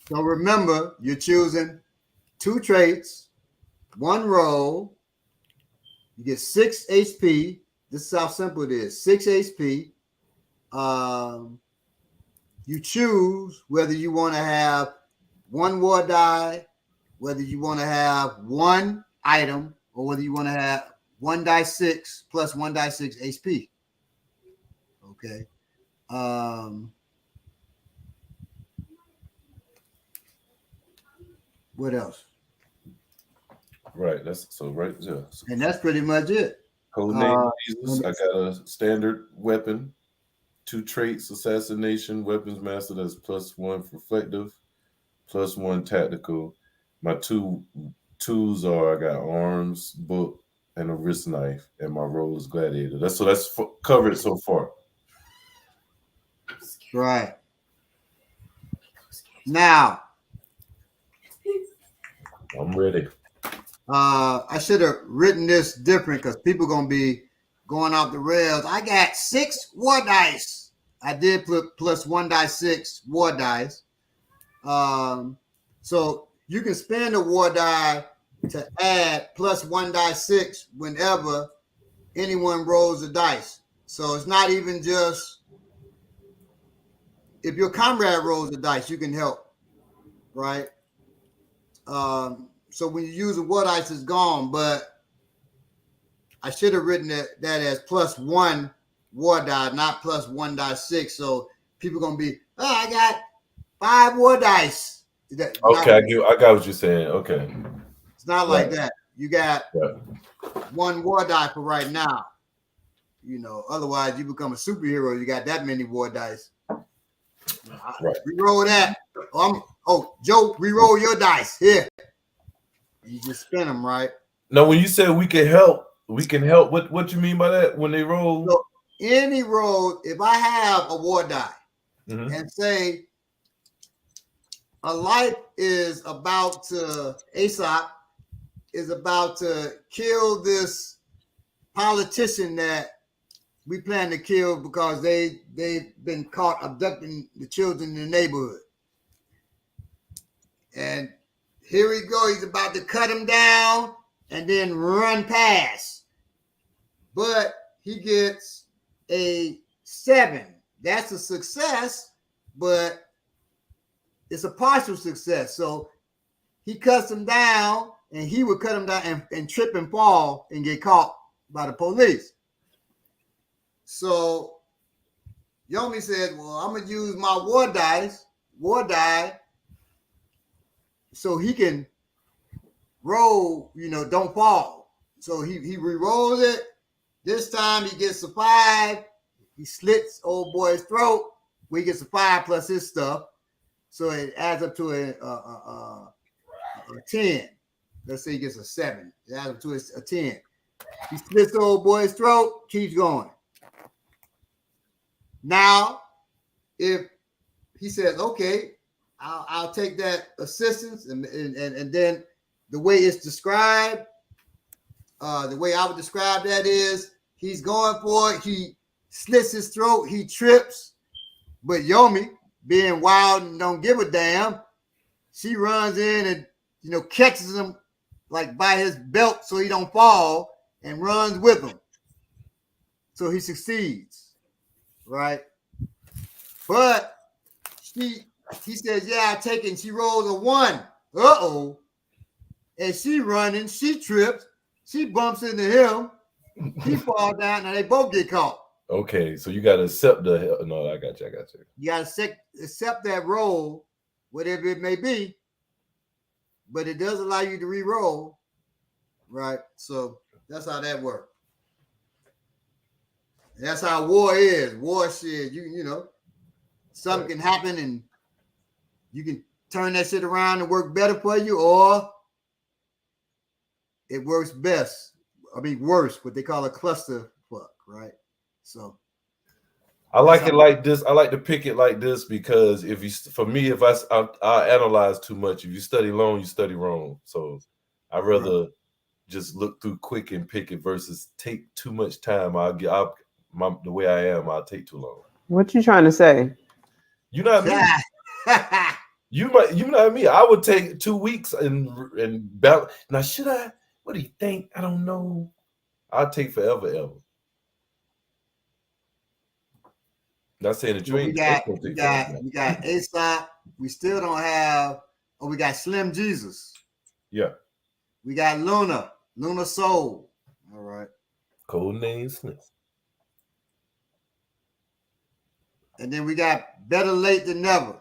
So remember, you're choosing 2 traits, 1 role. You get 6 HP. This is how simple it is. 6 HP. You choose whether you want to have 1 war die, whether you want to have 1 item, or whether you want to have 1d6 plus 1d6 HP. Okay. What else? Right. That's so right. Yeah. So And that's pretty much it. code name Jesus. I got a standard weapon, 2 traits: assassination, weapons master. That's +1 reflective, +1 tactical. My 2 tools are I got arms, book, and a wrist knife, and my role is gladiator. That's covered so far. Right. Now, I'm ready. I should have written this different because people gonna be going off the rails. I got 6 war dice. I did put plus 1d6 war dice. So you can spend a war die to add plus 1d6 whenever anyone rolls a dice. So it's not even just if your comrade rolls the dice, you can help, right? So when you use a war dice, it's gone. But I should have written that as +1 war die, not plus 1d6. So people gonna be, I got 5 war dice. Okay, I got what you're saying. Okay, it's not like that. You got 1 war die for right now. You know, otherwise you become a superhero. You got that many war dice. Right. Reroll that. Joe, reroll your dice here. You just spin them, right? Now, when you said we can help. What you mean by that? When they roll, So any roll, if I have a war die and say a life is about to, Aesop is about to kill this politician that we plan to kill because they've been caught abducting the children in the neighborhood. And here we go. He's about to cut him down and then run past. But he gets a 7. That's a success, but it's a partial success. So he cuts him down, and he would cut him down and trip and fall and get caught by the police. So Yomi said, well, I'm going to use my war die, so he can roll, don't fall. So he re-rolls it. This time he gets a 5. He slits old boy's throat. Where he gets a 5 plus his stuff. So it adds up to a 10. Let's say he gets a 7. It adds up to a 10. He slits the old boy's throat, keeps going. Now, if he says, okay, I'll take that assistance, and then the way it's described, the way I would describe that is he's going for it. He slits his throat. He trips. But Yomi, being wild and don't give a damn, she runs in and, catches him like by his belt so he don't fall and runs with him. So he succeeds, right? But he says, yeah, I take it. And she rolls a 1. Uh-oh. And she running. She trips. She bumps into him. He falls down, and they both get caught. Okay, so you got to accept the... No, I got you. You got to accept that roll, whatever it may be. But it does allow you to re-roll, right? So that's how that works. That's how war is. War shit, something can happen and you can turn that shit around and work better for you, or it works worse, what they call a cluster fuck, right? So I like it like this. I like to pick it like this because if I analyze too much. If you study long, you study wrong. So I rather just look through quick and pick it versus take too much time. The way I am, I'll take too long. What you trying to say? You know what I mean? You know what I mean? I would take 2 weeks and balance. Now, should I? What do you think? I don't know. I'll take forever, ever. Not saying that you ain't. We got Aesop. We still don't have. Oh, we got Slim Jesus. Yeah. We got Luna Soul. All right. Code name Slim. And then we got Better Late Than Never.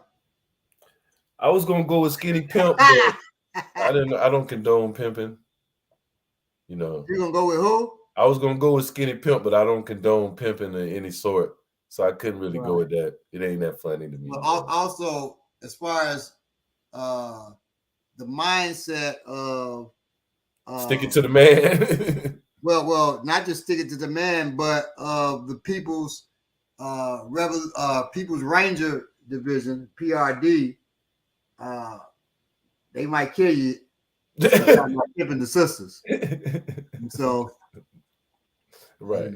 I was gonna go with Skinny Pimp, but I don't condone pimping. You're gonna go with who? I was gonna go with Skinny Pimp, but I don't condone pimping of any sort. So I couldn't really go with that. It ain't that funny to me. But also, as far as the mindset of sticking to the man. well, not just sticking to the man, but of the People's People's Ranger Division, PRD, they might kill you by pimping the sisters. And so, right.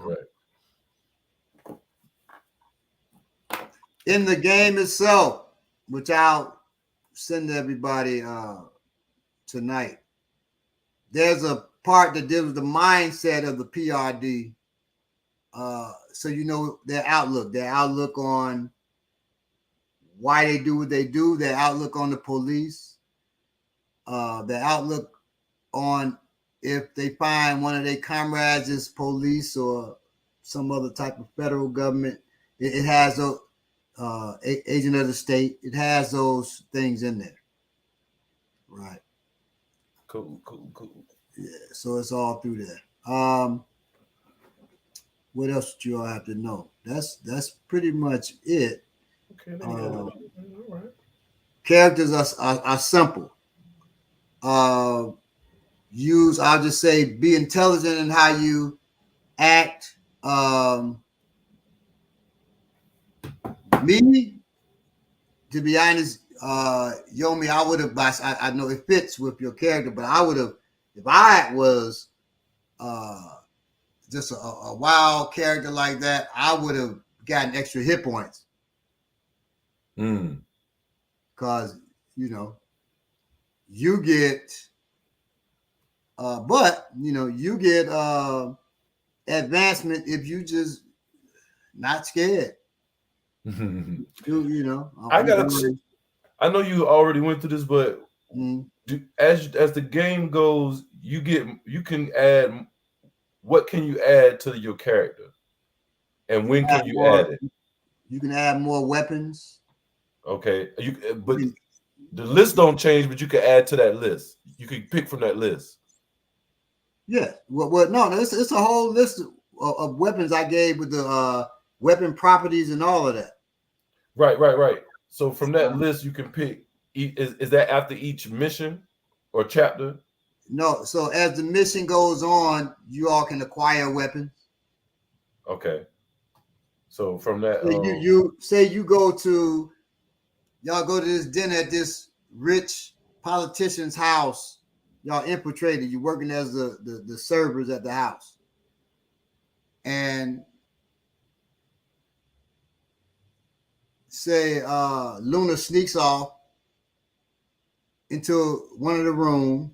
In the game itself, which I'll send to everybody tonight, there's a part that deals with the mindset of the PRD. So their outlook on why they do what they do, their outlook on the police, their outlook on if they find one of their comrades is police or some other type of federal government. It has a agent of the state. It has those things in there, right? Cool. Yeah, so it's all through there. What else do you all have to know? That's pretty much it. Okay. All right. Characters are simple. I'll just say be intelligent in how you act. Me, to be honest, Yomi, I would have. I know it fits with your character, but I would have, if I was just a wild character like that, I would have gotten extra hit points. Because you get, but you get advancement if you just not scared. I know you already went through this, but as the game goes, you can add. What can you add to your character, and when can you add it? You can add more weapons. Okay, but the list don't change, but you can add to that list. You can pick from that list. Yeah. Well, no, it's a whole list of weapons I gave with the weapon properties and all of that. Right. So from that list, you can pick. Is that after each mission or chapter? No. So as the mission goes on, you all can acquire weapons. Okay. So from that, you say you go to this dinner at this rich politician's house. Y'all infiltrated. You're working as the servers at the house, and say Luna sneaks off into one of the rooms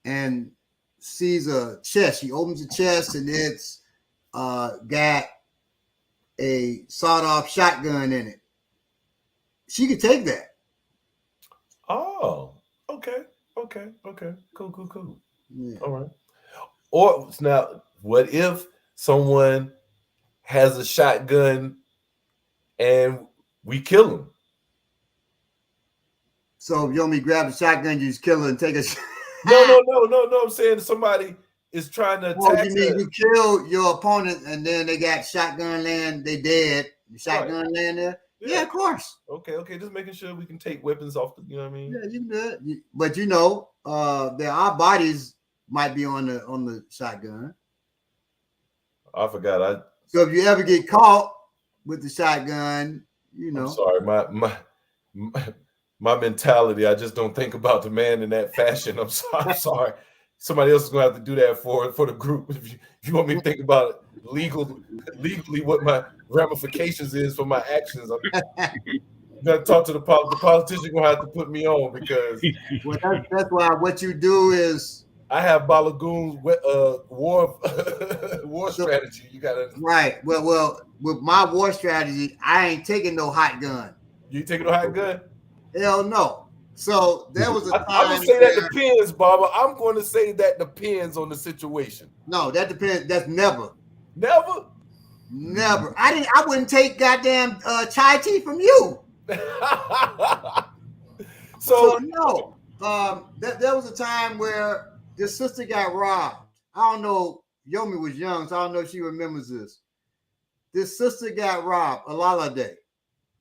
and sees a chest. She opens the chest and it's got a sawed-off shotgun in it. She could take that. Oh, okay. Cool. Yeah. All right. Or now, what if someone has a shotgun and we kill him? So if you want me to grab the shotgun, you just kill her and take a No. I'm saying somebody is trying to attack. You mean you kill your opponent and then they got shotgun land, they dead. The shotgun land there? Yeah, of course. Okay. Just making sure we can take weapons off the, you know what I mean? Yeah, you can do it. But our bodies might be on the shotgun. I forgot. So if you ever get caught with the shotgun, I'm sorry, my mentality, I just don't think about the man in that fashion. I'm sorry. Somebody else is gonna have to do that for the group. If you want me to think about it legally what my ramifications is for my actions, I'm gonna talk to the politician. Gonna have to put me on because that's why what you do is I have Balagoon's war strategy. You gotta right. Well, with my war strategy, I ain't taking no hot gun. You taking no hot gun? Hell no. So there was a time. I'm gonna say that depends, Barbara. I'm going to say that depends on the situation. No, that depends. That's never. Never. I wouldn't take goddamn chai tea from you. So no. There was a time where this sister got robbed. I don't know. Yomi was young, so I don't know if she remembers this. This sister got robbed. Alala.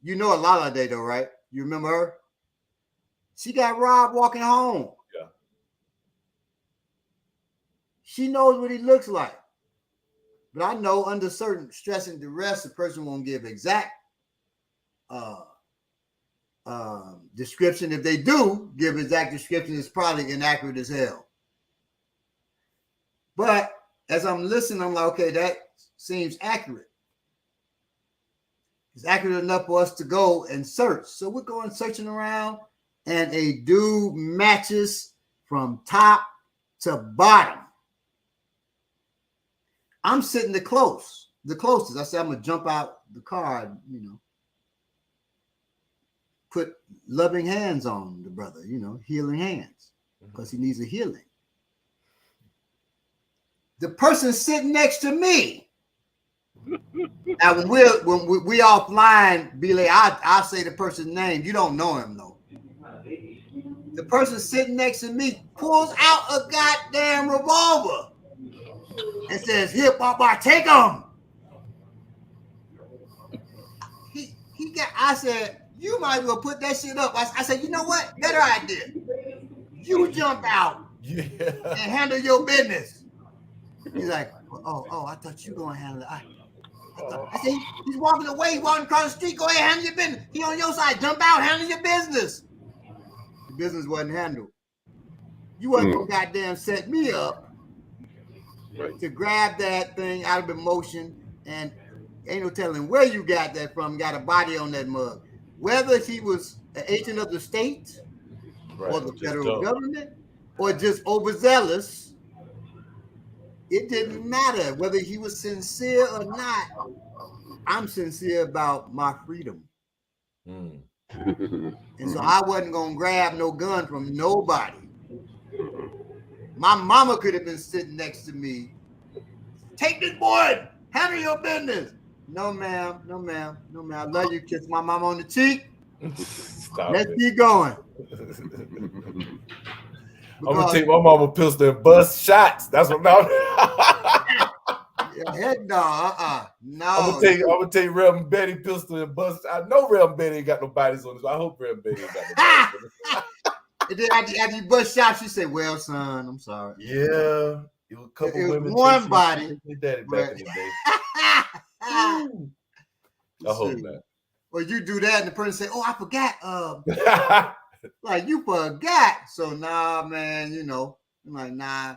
You know Alala though, right? You remember her? She got robbed walking home. Yeah. She knows what he looks like. But I know under certain stress and duress, the person won't give exact description. If they do give exact description, it's probably inaccurate as hell. But as I'm listening, I'm like, okay, that seems accurate. It's accurate enough for us to go and search. So we're going searching around, and a dude matches from top to bottom. I'm sitting the closest. I said, I'm going to jump out the car, put loving hands on the brother, healing hands, because he needs a healing. The person sitting next to me. Now, when we offline, Billy, I'll say the person's name. You don't know him, though. The person sitting next to me pulls out a goddamn revolver and says, "Here, Papa, take him." I said, "You might as well put that shit up." I said, "You know what? Better idea. You jump out and handle your business." He's like, "Oh, I thought you gonna handle it." I said, "He's walking away. He's walking across the street. Go ahead, handle your business. He on your side. Jump out, handle your business." The business wasn't handled. You wasn't gonna goddamn set me up to grab that thing out of emotion, and ain't no telling where you got that from. Got a body on that mug. Whether he was an agent of the state Right. or the Just federal dumb. government or just overzealous. It didn't matter whether he was sincere or not. I'm sincere about my freedom. Mm. And so I wasn't going to grab no gun from nobody. My mama could have been sitting next to me. Take this boy. Handle your business. No, ma'am. No, ma'am. No, ma'am. I love you. Kiss my mama on the cheek. Stop Let's it. keep going. I'm gonna take my mama pistol and bust shots. That's what I'm. Heck no, no. I'm gonna take Reverend Betty pistol and bust. I know Reverend Betty ain't got no bodies on this. I hope Reverend Betty ain't got no bodies on this. And then after you bust shots, she said, "Well, son, I'm sorry." Yeah, it was a couple women. One body. Daddy back in the day. I hope not. Or you do that, and the person say, "Oh, I forgot." Like you forgot. So nah, man. You know, I'm like nah.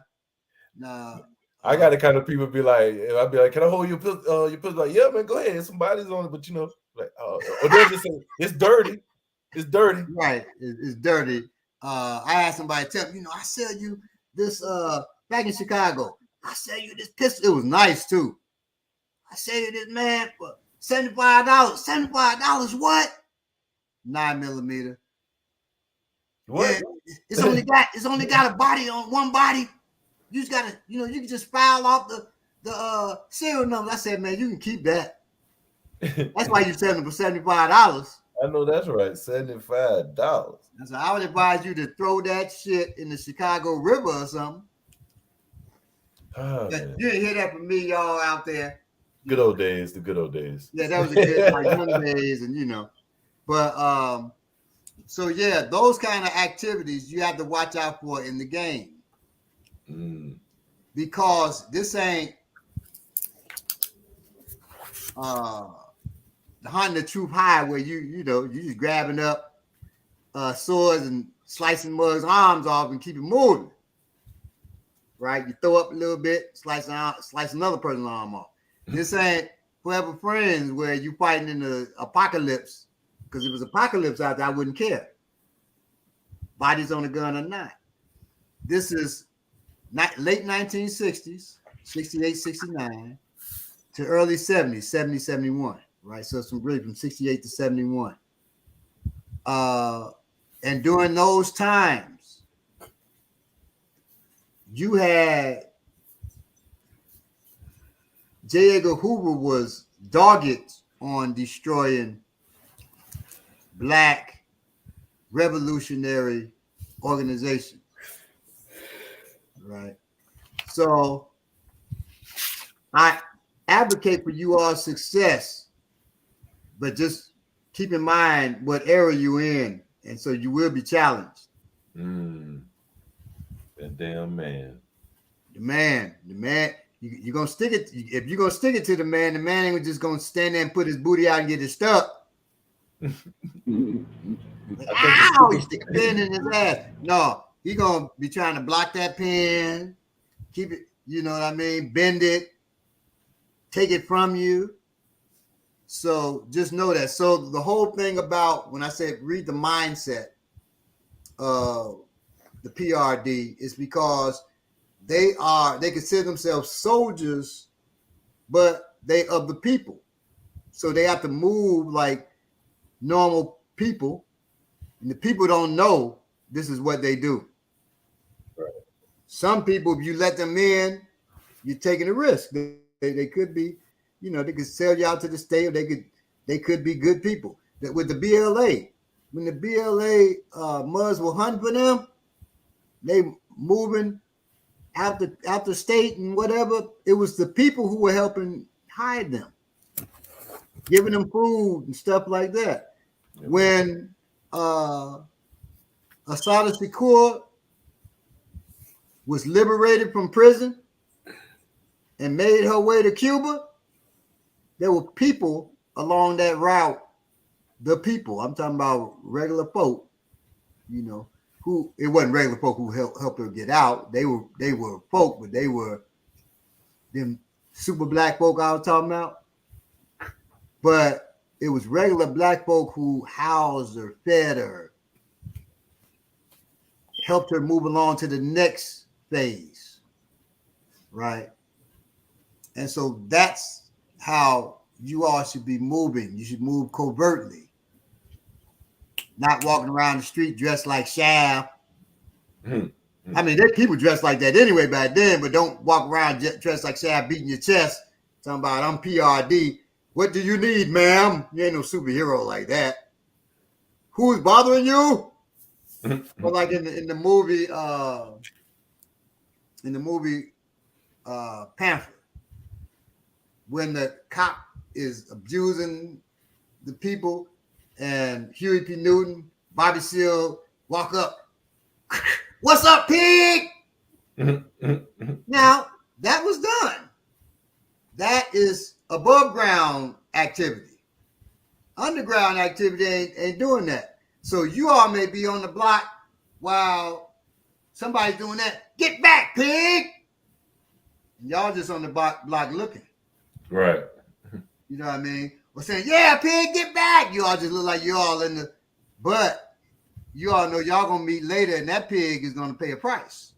I got the kind of people be like, I'd be like, "Can I hold your pistol?" Your pistol, like, "Yeah, man, go ahead. Somebody's on it," but you know, like, or they'll just say, "It's dirty. It's dirty." Right, it's dirty. I had somebody tell me, I sell you this back in Chicago. I sell you this pistol. It was nice too. I sell you this man for $75. $75 what? 9mm. What? Yeah, it's only got a body on one body. You just gotta, you can just file off the serial number. I said, man, you can keep that. That's why you selling it for $75. I know that's right. $75. So I would advise you to throw that shit in the Chicago River or something. Oh, You didn't hear that from me, y'all out there. Good old days, the good old days. Yeah, that was a good young days, and but so yeah, those kind of activities you have to watch out for in the game. Because this ain't the hunting the truth high where you just grabbing up swords and slicing mugs' arms off and keep it moving. Right? You throw up a little bit, slice another person's arm off. This ain't Forever Friends where you fighting in the apocalypse. Because if it was apocalypse out there, I wouldn't care. Bodies on a gun or not. This is late 1960s, 68, 69, to early 70s, 70, 71. Right? So it's really from 68 to 71. And during those times, you had J. Edgar Hoover was dogged on destroying Black revolutionary organization. Right. So I advocate for you all's success, but just keep in mind what era you're in, and so you will be challenged. That damn man. The man. You're gonna stick it. If you're gonna stick it to the man ain't just gonna stand there and put his booty out and get it stuck. Ow! You stick a pin in his ass. No, he gonna be trying to block that pin, keep it. You know what I mean? Bend it, take it from you. So just know that. So the whole thing about when I said read the mindset of the PRD is because they consider themselves soldiers, but they of the people. So they have to move like normal people, and the people don't know this is what they do. Right. Some people, if you let them in, you're taking a risk. They could be, they could sell you out to the state, or they could be good people. That with the BLA, when the BLA muds were hunting for them, they moving out the state and whatever. It was the people who were helping hide them, giving them food and stuff like that. Yeah. When Assata Shakur was liberated from prison and made her way to Cuba, there were people along that route. The people, I'm talking about regular folk, who it wasn't regular folk who helped her get out. They were folk, but they were them super black folk I was talking about. But it was regular black folk who housed her, fed her, helped her move along to the next phase, right? And so that's how you all should be moving. You should move covertly, not walking around the street dressed like Shaft. I mean, there's people dressed like that anyway back then, but don't walk around dressed like Shaft, beating your chest, talking about I'm PRD. What do you need, ma'am? You ain't no superhero like that. Who's bothering you? But like in the movie, Pamphlet, when the cop is abusing the people, and Huey P. Newton, Bobby Seale walk up. What's up, pig? Now, that was done. That is above ground activity. Underground activity ain't doing that. So you all may be on the block while somebody's doing that. Get back, pig! And y'all just on the block looking. Right. You know what I mean? Or saying, yeah, pig, get back. You all just look like you all in the, but you all know y'all gonna meet later and that pig is gonna pay a price.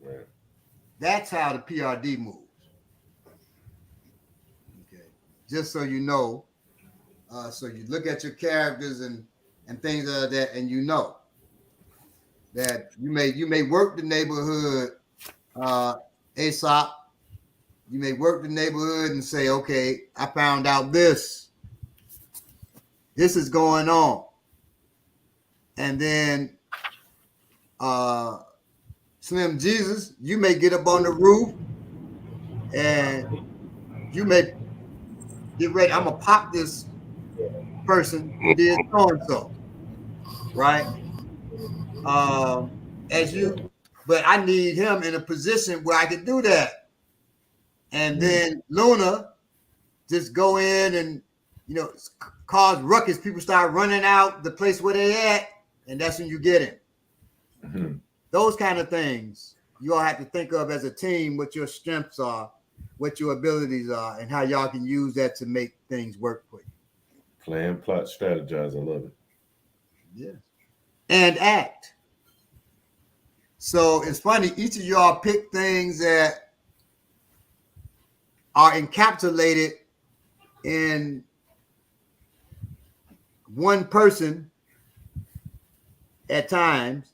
Right. That's how the PRD moves. Okay. Just so you know, so you look at your characters and things like that, and you know that you may work the neighborhood, Aesop. You may work the neighborhood and say, okay, I found out this. This is going on. And then Slim Jesus, you may get up on the roof and you may get ready. I'm going to pop this person who did so-and-so, right? But I need him in a position where I can do that. And then Luna just go in and, cause ruckus. People start running out the place where they at, and that's when you get him. Mm-hmm. Those kind of things you all have to think of as a team, what your strengths are, what your abilities are, and how y'all can use that to make things work for you. Plan, plot, strategize. I love it. Yeah. And act. So it's funny, each of y'all pick things that are encapsulated in one person at times,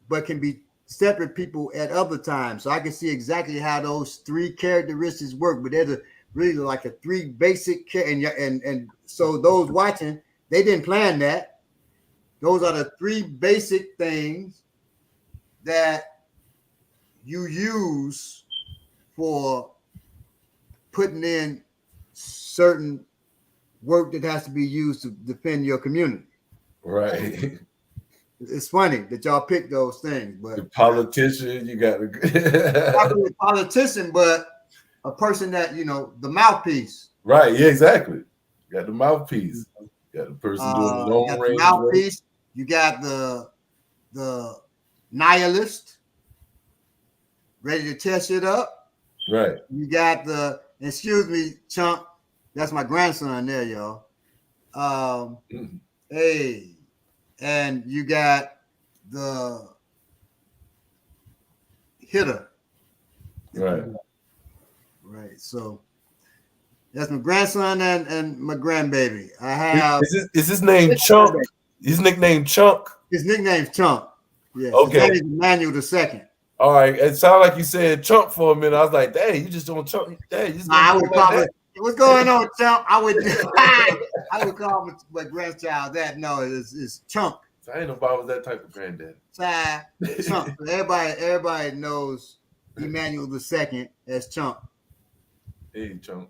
but can be separate people at other times. So I can see exactly how those three characteristics work, but they're really like a three basic and so those watching, they didn't plan that. Those are the three basic things that you use for putting in certain work that has to be used to defend your community. Right. It's funny that y'all pick those things, but the politician, you got to not really a politician, but a person that the mouthpiece. Right. Yeah. Exactly. You got the mouthpiece. You got the person doing the long range mouthpiece. You got the nihilist, ready to test it up. Right. You got the. Excuse me, chump. That's my grandson there, y'all. Hey, and you got the hitter. Right. Right. So that's my grandson and my grandbaby. I have. Is his name Chunk? His nickname Chunk? His nickname's Chunk. Yeah. Okay. His name is Emmanuel II. All right, it sounded like you said chunk for a minute. I was like, "Dang, you just don't chunk." Dang, you just I would call it. What's going on, Chunk? I would call my grandchild that. No, it's Chunk. So I ain't know if I was that type of granddad. Chunk. Everybody knows Emmanuel II as Chunk. Hey, Chunk.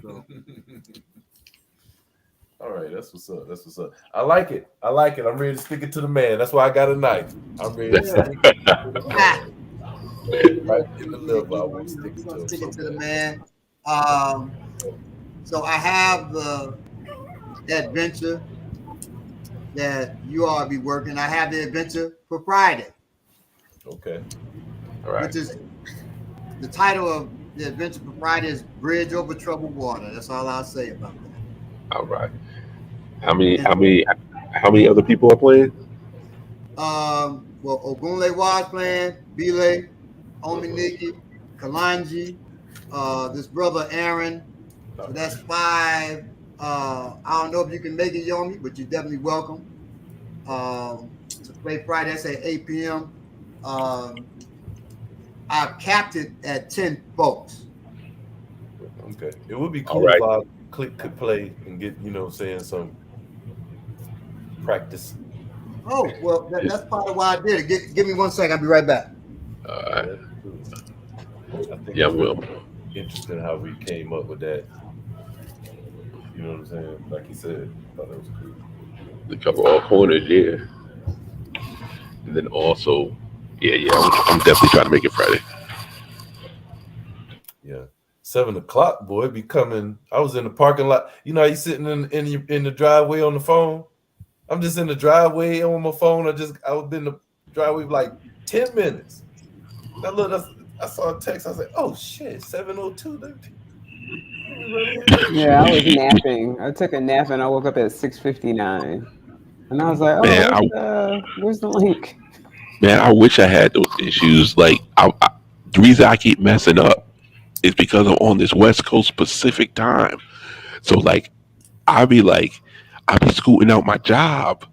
So. All right, that's what's up. That's what's up. I like it. I'm ready to stick it to the man. That's why I got a knife. I'm ready to stick it right in the liver. I want to stick it to the man. So I have the adventure that you all be working. I have the adventure for Friday. Okay. All right. Which is the title of the adventure for Friday is Bridge Over Troubled Water. That's all I'll say about that. All right. How many How many other people are playing? Well, Ogunle was playing, Bile, Ominiki, Kalanji, this brother Aaron. So that's 5. I don't know if you can make it, Yomi, but you're definitely welcome. To play Friday, that's at 8 p.m. Um, I've capped it at 10 folks. Okay. It would be All cool right. if I could play and get, saying some practice. Oh, well, that's part of why I did it. Give me 1 second. I'll be right back. Yeah, that's cool. I think Yeah, it's well, interesting how we came up with that. You know what I'm saying? Like he said, I thought that was cool. to cover all corners, yeah. And then also, yeah, I'm definitely trying to make it Friday. Yeah. 7 o'clock, boy, be coming. I was in the parking lot. You know, how you sitting in the driveway on the phone. I'm just in the driveway on my phone. I was in the driveway for like 10 minutes. I looked, I saw a text. I was like, oh shit, 7:02. Let me run in. Yeah, I was napping. I took a nap and I woke up at 6:59, and I was like, Man, "Oh, where's the link?" I wish I had those issues. Like, the reason I keep messing up is because I'm on this West Coast Pacific time. So, like, I'll be like, I'll be scooting out my job.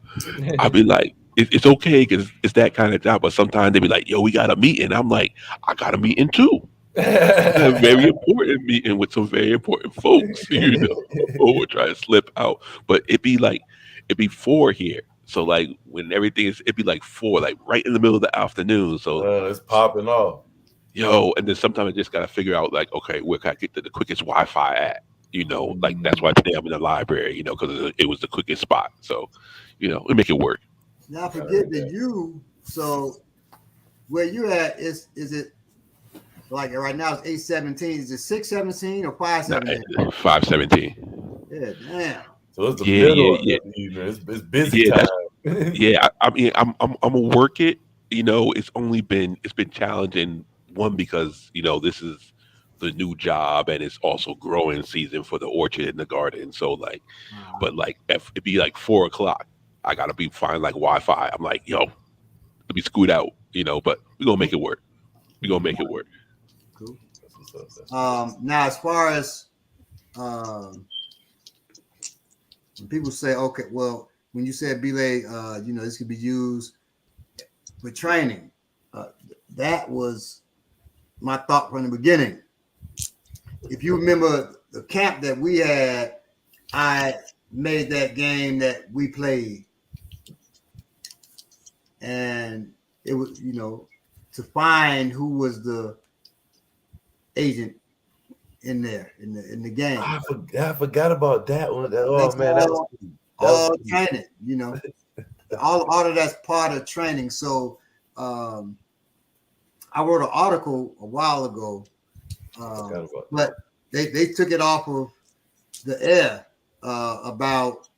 I'll be like, it's okay because it's that kind of job. But sometimes they be like, yo, we got a meeting. I'm like, I got a meeting too. I got a very important meeting with some very important folks, or try to slip out. But it'd be 4 here. So like when everything is, it'd be like 4, like right in the middle of the afternoon. So It's popping off. and then sometimes I just gotta figure out like, okay, where can I get the quickest Wi-Fi at? Like that's why today I'm in the library, because it was the quickest spot. So, we make it work. Now forget that you. So where you at is it like right now it's 8:17? Is it 6:17 or 5:17? 5:17. Yeah, damn. So it's the Yeah, middle yeah, of the evening. It's busy yeah. time. Yeah, I mean, I'm gonna work it. It's been challenging. One because this is the new job and it's also growing season for the orchard and the garden. So like, but like if it'd be like 4 o'clock, I gotta be finding like Wi-Fi. I'm like, yo, let me scoot out. But we're gonna make it work. We're gonna make it work. Cool. That's what's up. That's what's up. Now as far as when people say, okay, well, when you said belay, this could be used for training. That was my thought from the beginning. If you remember the camp that we had, I made that game that we played, and it was to find who was the agent in there in the game. I forgot about that one. Oh That's man, that was all training. All of that's part of training. So I wrote an article a while ago, but they took it off of the air about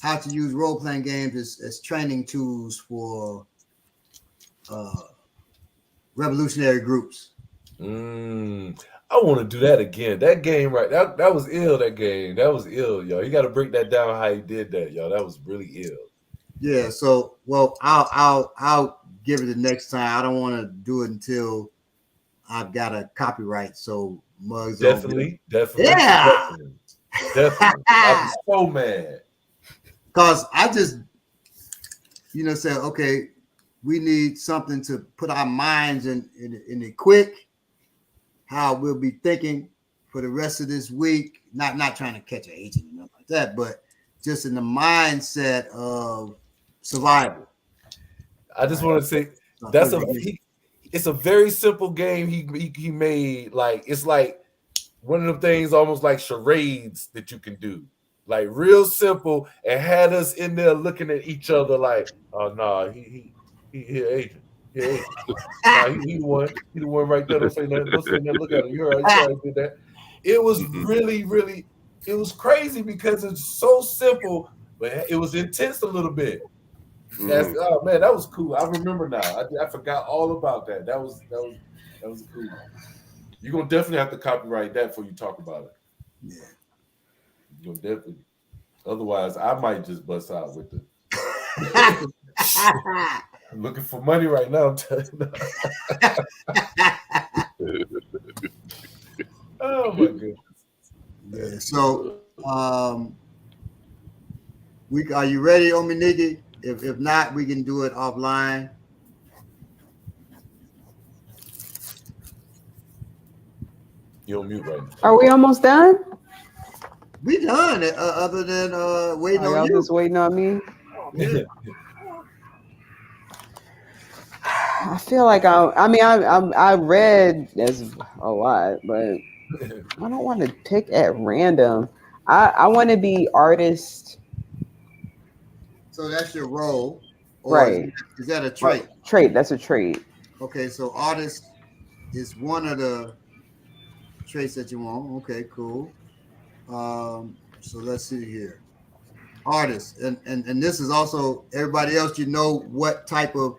how to use role-playing games as training tools for revolutionary groups. I want to do that again. That game, right? That was ill. That game, that was ill, y'all. You got to break that down. How you did that, y'all? That was really ill. Yeah. So, well, I'll give it the next time. I don't want to do it until I've got a copyright. So mugs. Definitely. Yeah. Definitely. I was so mad because I just said, okay, we need something to put our minds in it quick. How we'll be thinking for the rest of this week. Not trying to catch an agent or nothing like that, but just in the mindset of survival. I just want to say it's a very simple game he made. Like it's like one of the things almost like charades that you can do. Like real simple, and had us in there looking at each other like, oh no, he agent. Yeah, he the one. He the one right there. Don't say nothing. Don't say nothing. Look at him. You already did that. It was really, really, it was crazy because it's so simple, but it was intense a little bit. Oh man, that was cool. I remember now. I forgot all about that. That was cool. You're gonna definitely have to copyright that before you talk about it. Yeah. You're gonna definitely. Otherwise, I might just bust out with the I'm looking for money right now. I'm telling you. Oh my goodness. Yeah. So, are you ready, Ominiki? If not, we can do it offline. You're on mute right now. Are we almost done? We done. Other than waiting Are on y'all you. just waiting on me? Yeah. I feel like I read as a lot, but I don't want to pick at random. I want to be artist. So that's your role, or Right. is that a trait? Trait. That's a trait. Okay, so artist is one of the traits that you want. Okay, cool. So let's see here. Artist, and this is also everybody else. You know what type of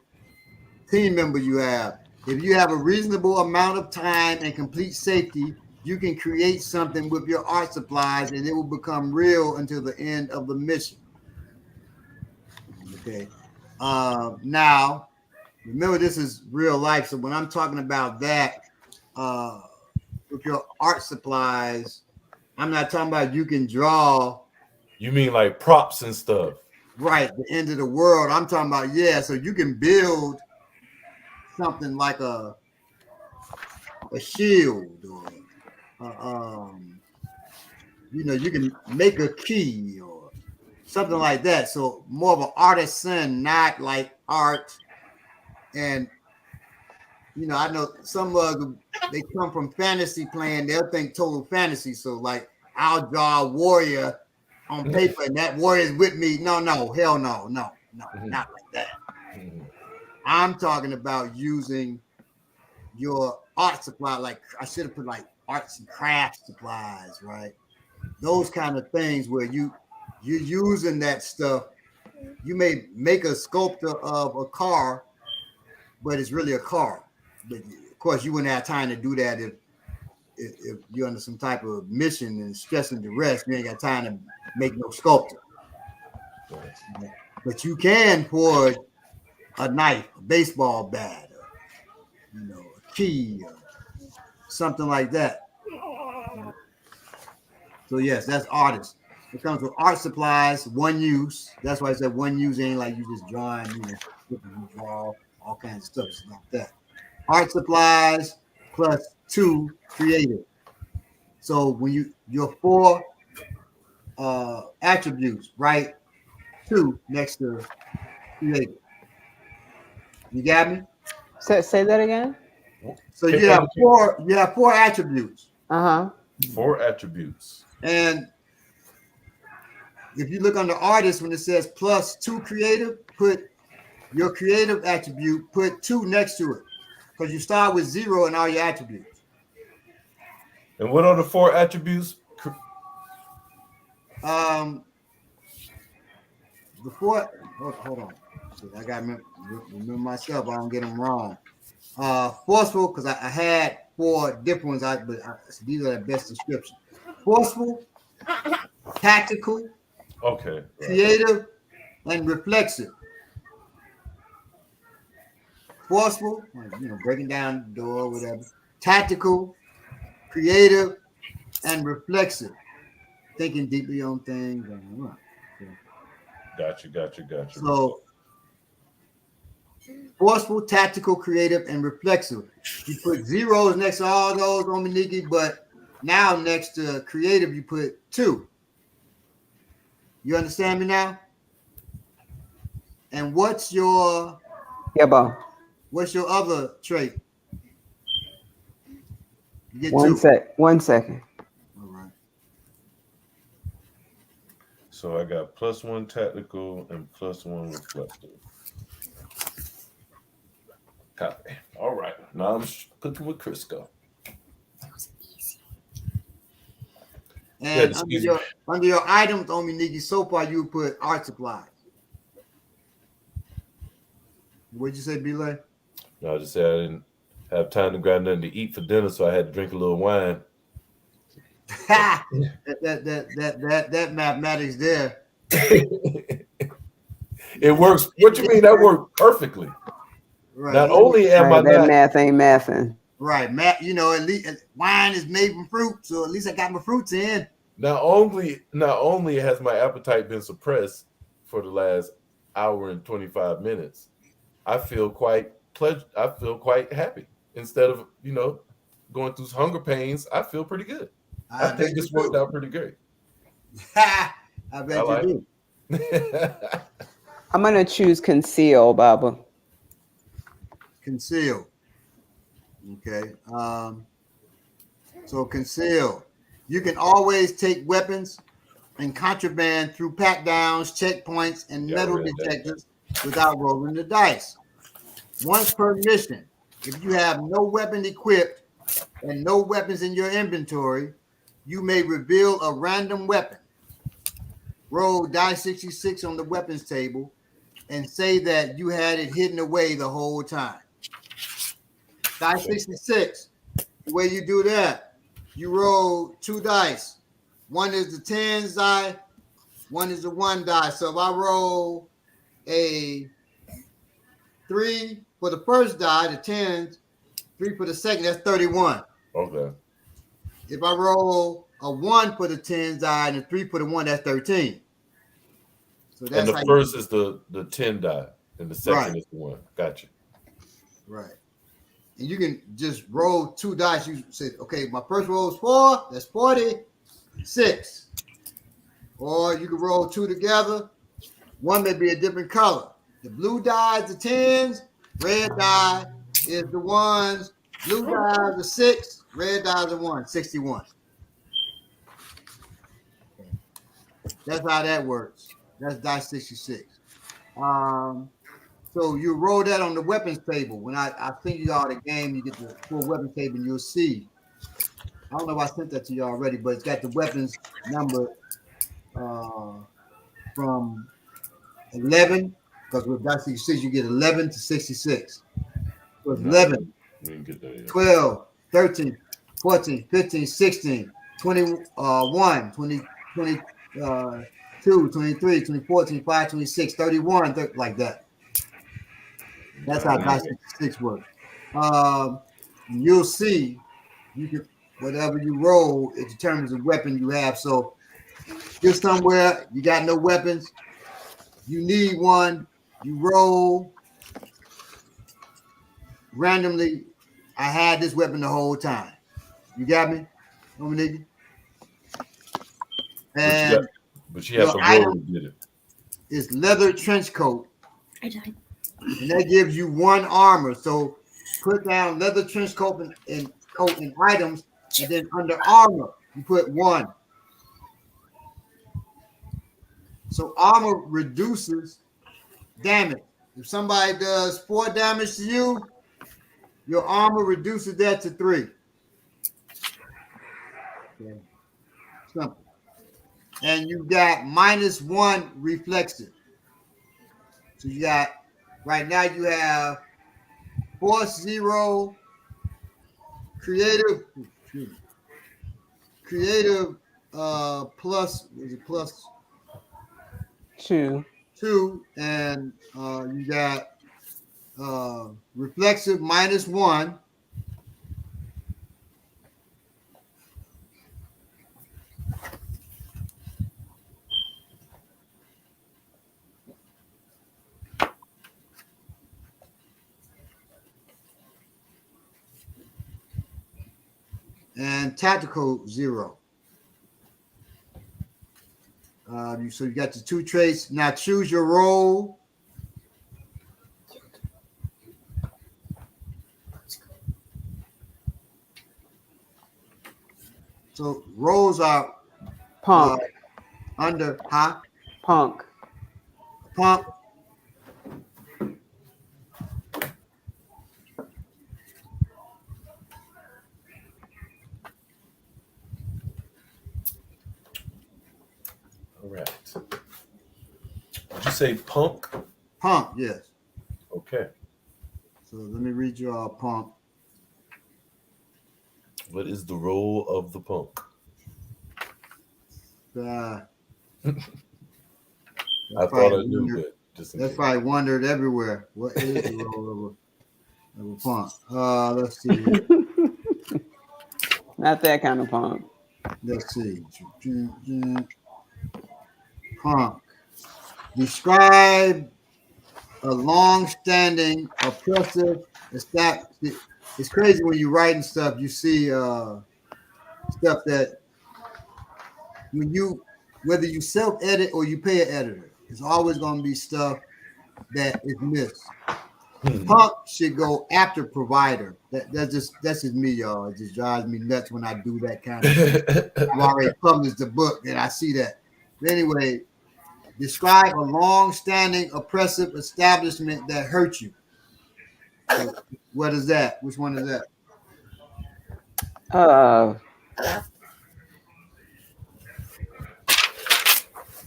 team member you have. If you have a reasonable amount of time and complete safety, you can create something with your art supplies, and it will become real until the end of the mission. Okay. Now, remember, this is real life. So when I'm talking about that, with your art supplies, I'm not talking about you can draw. You mean like props and stuff? Right, the end of the world. I'm talking about, yeah. So you can build something like a shield, or you can make a key or something like that. So more of an artisan, not like art. And I know some of them, they come from fantasy playing. They'll think total fantasy. So like, I'll draw a warrior on paper, and that warrior is with me. No, hell no, not like that. I'm talking about using your art supply. Like, I should have put like arts and crafts supplies, right? Those kind of things where you're using that stuff. You may make a sculpture of a car, but it's really a car. But of course, you wouldn't have time to do that if you're under some type of mission and stress and duress. You ain't got time to make no sculpture. But you can forge a knife, a baseball bat, a key, or something like that. So yes, that's artist. It comes with art supplies, one use. That's why I said one use ain't like you just drawing, you draw all kinds of stuff. It's not that. Art supplies plus 2 creative. So when your 4 attributes, write 2 next to creative. You got me? Say that again. So you have 4 attributes. 4 attributes. And if you look under artist, when it says plus 2 creative, put your creative attribute, put 2 next to it, because you start with 0 in all your attributes. And what are the 4 attributes? The 4. Hold on. I got to remember myself. I don't get them wrong. Forceful, because I had 4 different ones. But these are the best description. Forceful, tactical, okay, creative, and reflexive. Forceful, breaking down the door, whatever. Tactical, creative, and reflexive. Thinking deeply on things. Got you. So, forceful, tactical, creative, and reflexive. You put zeros next to all those, Ominiki, but now next to creative, you put 2. You understand me now? And what's your other trait? You get 2. 1 second. All right. So I got +1 tactical and +1 reflective. Copy. All right. Now I'm cooking with Crisco. And under your items, Ominiki, so far you put art supplies. What'd you say, B-Lay? No, I just said I didn't have time to grab nothing to eat for dinner, so I had to drink a little wine. that mathematics there. It works. What you mean? That worked perfectly. Right. Not only am I Right, that not math ain't mathing. Right, Matt. You know, at least wine is made from fruit, so at least I got my fruits in. not only has my appetite been suppressed for the last hour and 25 minutes, I feel quite happy. Instead of going through hunger pains, I feel pretty good. I bet think you this worked do. out pretty great. I I bet like you do. it. I'm gonna choose conceal, Baba. Conceal. Okay. So conceal. You can always take weapons and contraband through pat downs, checkpoints, and Yeah, I metal read that. detectors without rolling the dice. Once per mission, if you have no weapon equipped and no weapons in your inventory, you may reveal a random weapon. Roll die 66 on the weapons table and say that you had it hidden away the whole time. Die 66. The way you do that, you roll 2 dice. One is the 10s die, one is the 1 die. So if I roll a 3 for the first die, the 10s, 3 for the second, that's 31. Okay. If I roll a 1 for the 10s die and a 3 for the 1, that's 13. So that's And how the you first is the 10 die, and the second is the 1. Gotcha. Right. And you can just roll 2 dice. You say, okay, my first roll is 4, that's 46. Or you can roll 2 together. One may be a different color. The blue die is the 10s, red die is the 1s, blue die is the 6, red die is the 1, 61. Okay. That's how that works. That's die 66. So you roll that on the weapons table. When I send you all the game, you get the full weapons table and you'll see. I don't know if I sent that to you already, but it's got the weapons number from 11, because with die 66, you get 11 to 66. So it's No, 11, we didn't get that yet. 12, 13, 14, 15, 16, 21, 20, 22, 23, 24, 25, 26, 31, like that. That's how die 66 works. You'll see, you can whatever you roll, it determines the weapon you have. So you're somewhere, you got no weapons, you need one, you roll randomly. I had this weapon the whole time. You got me, Dominique? And But you have to roll item to get it. is leather trench coat, I died. and that gives you 1 armor. So put down leather trench coat and items, and then under armor you put 1. So armor reduces damage. If somebody does 4 damage to you, your armor reduces that to 3. Okay. Simple. And you got -1 reflexive. So you got right now you have force 0, creative plus, is it plus 2. 2, and you got reflexive -1. And tactical 0. So you got the 2 traits. Now choose your role. So roles are Punk. under Punk. pump. All right. Did you say punk? Pump, yes. Okay. So let me read you all pump. What is the role of the punk? Uh, I thought I knew, but Just in That's case. probably wandered everywhere. What is the role of a punk? Let's see. Not that kind of punk. Let's see. Punk. Describe a long-standing, oppressive, it's crazy when you're writing stuff, you see stuff that whether you self-edit or you pay an editor, it's always going to be stuff that is missed. Punk should go after provider. That's just me, y'all. It just drives me nuts when I do that kind of thing. I've already published the book and I see that. But anyway, describe a long-standing oppressive establishment that hurt you. So what is that? Which one is that?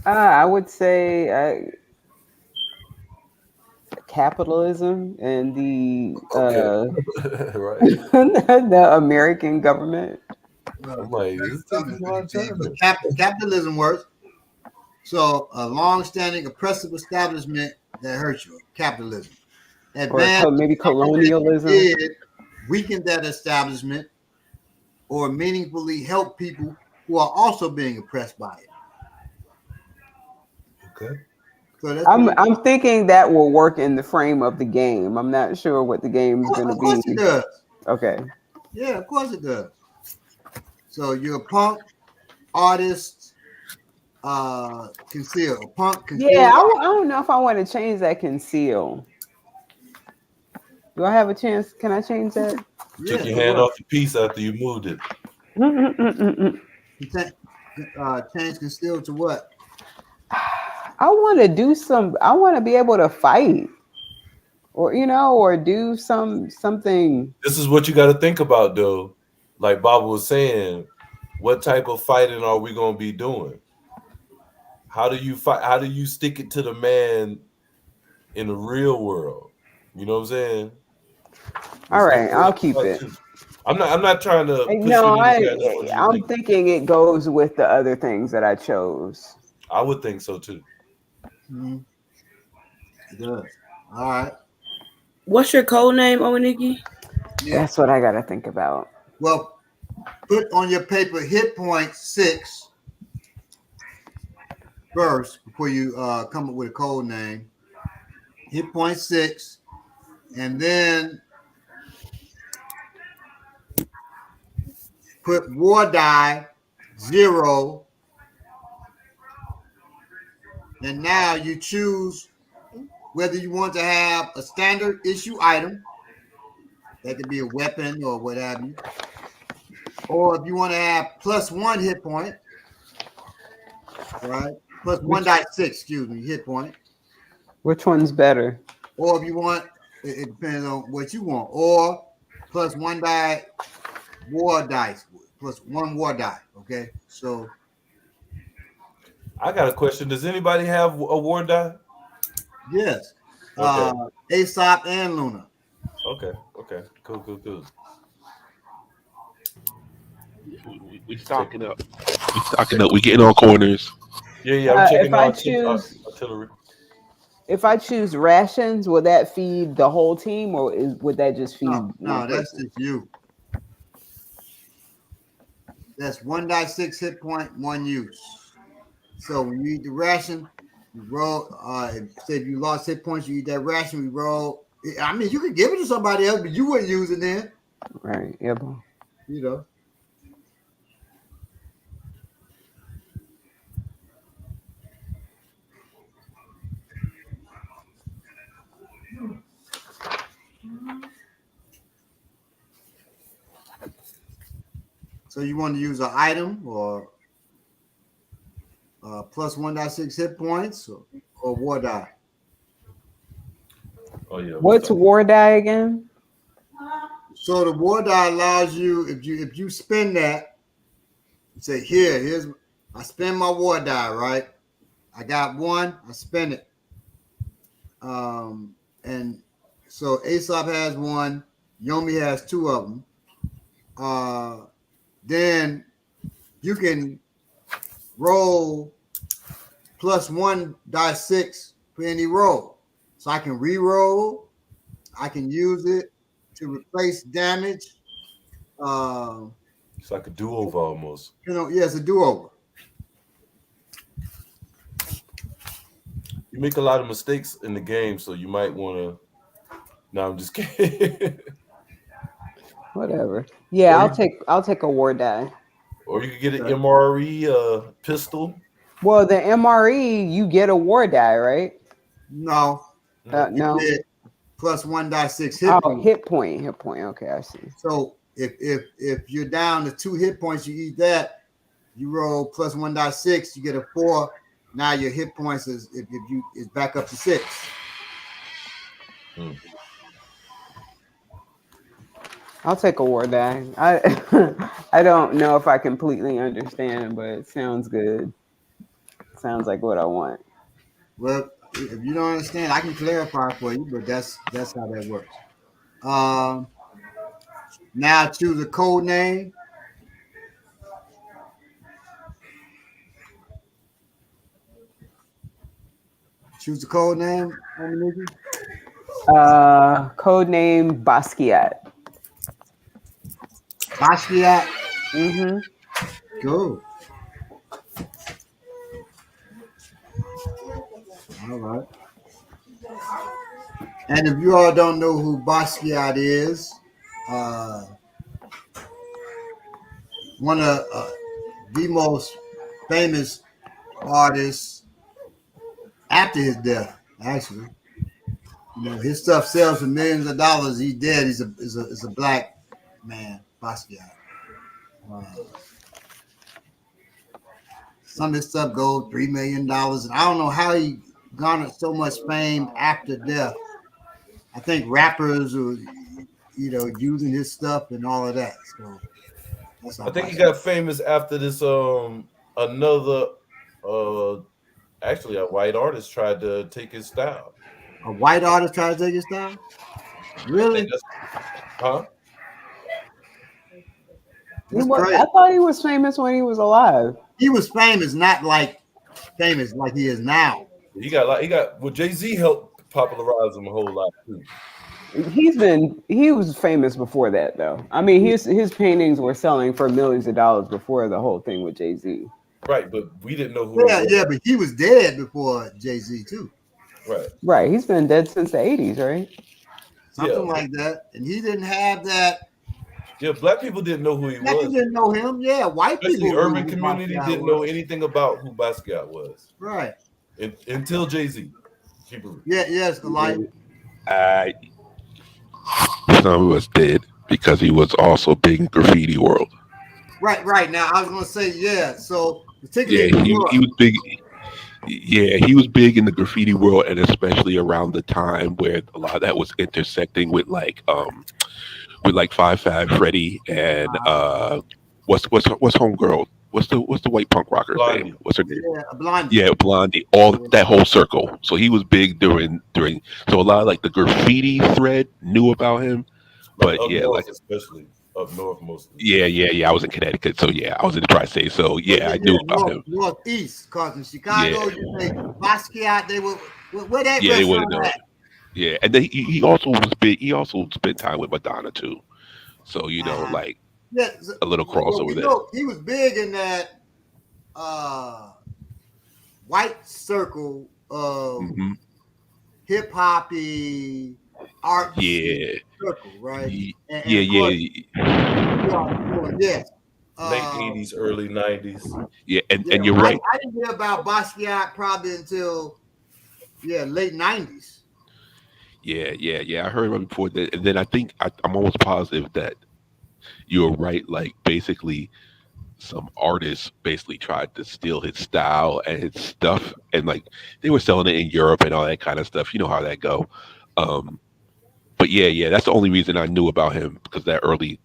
I would say capitalism and the Right. the American government. I'm like, this is taking a long time. Capitalism works. So a long-standing oppressive establishment that hurts you. Capitalism. Or maybe colonialism. Did weaken that establishment or meaningfully help people who are also being oppressed by it. Okay. So that's I'm thinking that will work in the frame of the game. I'm not sure what the game is going to be. Of course it does. Okay. Yeah, of course it does. So you're a punk artist, conceal. A punk conceal. Yeah, I don't know if I want to change that conceal. Do I have a chance? Can I change that? Yeah, Took your hand off the piece after you moved it. Change conceal to what? I want to do I want to be able to fight, or do something. This is what you got to think about, though. Like Baba was saying, what type of fighting are we going to be doing? How do you fight? How do you stick it to the man in the real world? You know what I'm saying? All right, I'll keep it. I'm not trying to push No, I'm thinking it goes with the other things that I chose. I would think so too. Mm-hmm. It does. All right. What's your code name, Oweniki? Yeah. That's what I got to think about. Well, put on your paper hit point 6 first before you come up with a code name. Hit point 6, and then put war die 0. And now you choose whether you want to have a standard issue item. That could be a weapon or what have you. Or if you want to have +1 hit point, right? Plus 1.6, excuse me, hit point. Which one's better? Or if you want, it depends on what you want. Or +1 die war dice, +1 war die. Okay, so I got a question. Does anybody have a war die? yes, Okay. Aesop and Luna. Okay, cool. We stocking up. We getting all corners. Yeah. I'm checking out artillery. If I choose rations, will that feed the whole team, or would that just feed? No, that's just you. That's 1.6 hit point, 1 use. So when you eat the ration, you roll. Say if you lost hit points, you eat that ration. We roll. I mean, you could give it to somebody else, but you wouldn't use it then. Right. Yeah. You know. So you want to use an item or plus 1.6 hit points or war die? Oh yeah. What's war die again? So the war die allows you, if you spend that, say here's I spend my war die, right? I got 1, I spend it. And so Aesop has 1, Yomi has 2 of them. Then you can roll +1.6 for any roll. So I can re-roll. I can use it to replace damage. It's like a do-over almost. Yeah, it's a do-over. You make a lot of mistakes in the game, so you might want to. No, I'm just kidding. Whatever. Yeah, Or I'll take a war die. Or you could get an MRE pistol. Well, the MRE, you get a war die, right? No. No. Plus 1.6 hit point. Hit point. Okay, I see. So if you're down to 2 hit points, you eat that. You roll plus 1.6, you get a 4. Now your hit points is back up to 6. I'll take a war die. I don't know if I completely understand, but it sounds good. Sounds like what I want. Well, if you don't understand, I can clarify for you, but that's how that works. Now choose a code name. Choose the code name. Code name Basquiat. Basquiat. Mm-hmm. Cool. All right. And if you all don't know who Basquiat is, one of the most famous artists after his death, actually. You know, his stuff sells for millions of dollars. He's dead. He's a black man, Basquiat. Some of his stuff goes $3 million. And I don't know how he garnered so much fame after death. I think rappers were, using his stuff and all of that. So I think he got famous after this. Another, actually, a white artist tried to take his style. A white artist tried to take his style? Really? Huh? I thought he was famous when he was alive. He was famous, not like famous like he is now. Well, Jay-Z helped popularize him a whole lot too. He was famous before that though. I mean, his paintings were selling for millions of dollars before the whole thing with Jay-Z. Right, but we didn't know who. Yeah, but he was dead before Jay-Z too. Right. He's been dead since the 80s, right? Something like that. And he didn't have that. Yeah, black people didn't know who he was. Black people didn't know him. Yeah, white people. The urban community didn't know anything about who Basquiat was. Right. Until Jay-Z. Yes, the light. Some of us did because he was also big in graffiti world. Right. Now I was gonna say, yeah. So particularly he was big. Yeah, he was big in the graffiti world, and especially around the time where a lot of that was intersecting with like 5'5" Freddy and what's homegirl? What's the white punk rocker name? What's her name? Yeah, Blondie. Yeah, Blondie. All that whole circle. So he was big during. So a lot of like the graffiti thread knew about him, but especially up north mostly. Yeah. I was in Connecticut, so yeah, I was in the tri-state, so yeah, I knew about him. Northeast, cause in Chicago, you say Basquiat, they were where that. Yeah, they wouldn't know. Yeah, and then he also was big. He also spent time with Madonna too, so like a little crossover there. He was big in that white circle of hip hoppy art. Circle, right? Yes. Late 80s, early 90s. Yeah, and you're right. I didn't hear about Basquiat probably until late 90s. Yeah. I heard about it before that, and then I think I'm almost positive that you're right. Like basically, some artists basically tried to steal his style and his stuff, and like they were selling it in Europe and all that kind of stuff. You know how that go. But yeah, that's the only reason I knew about him, because that early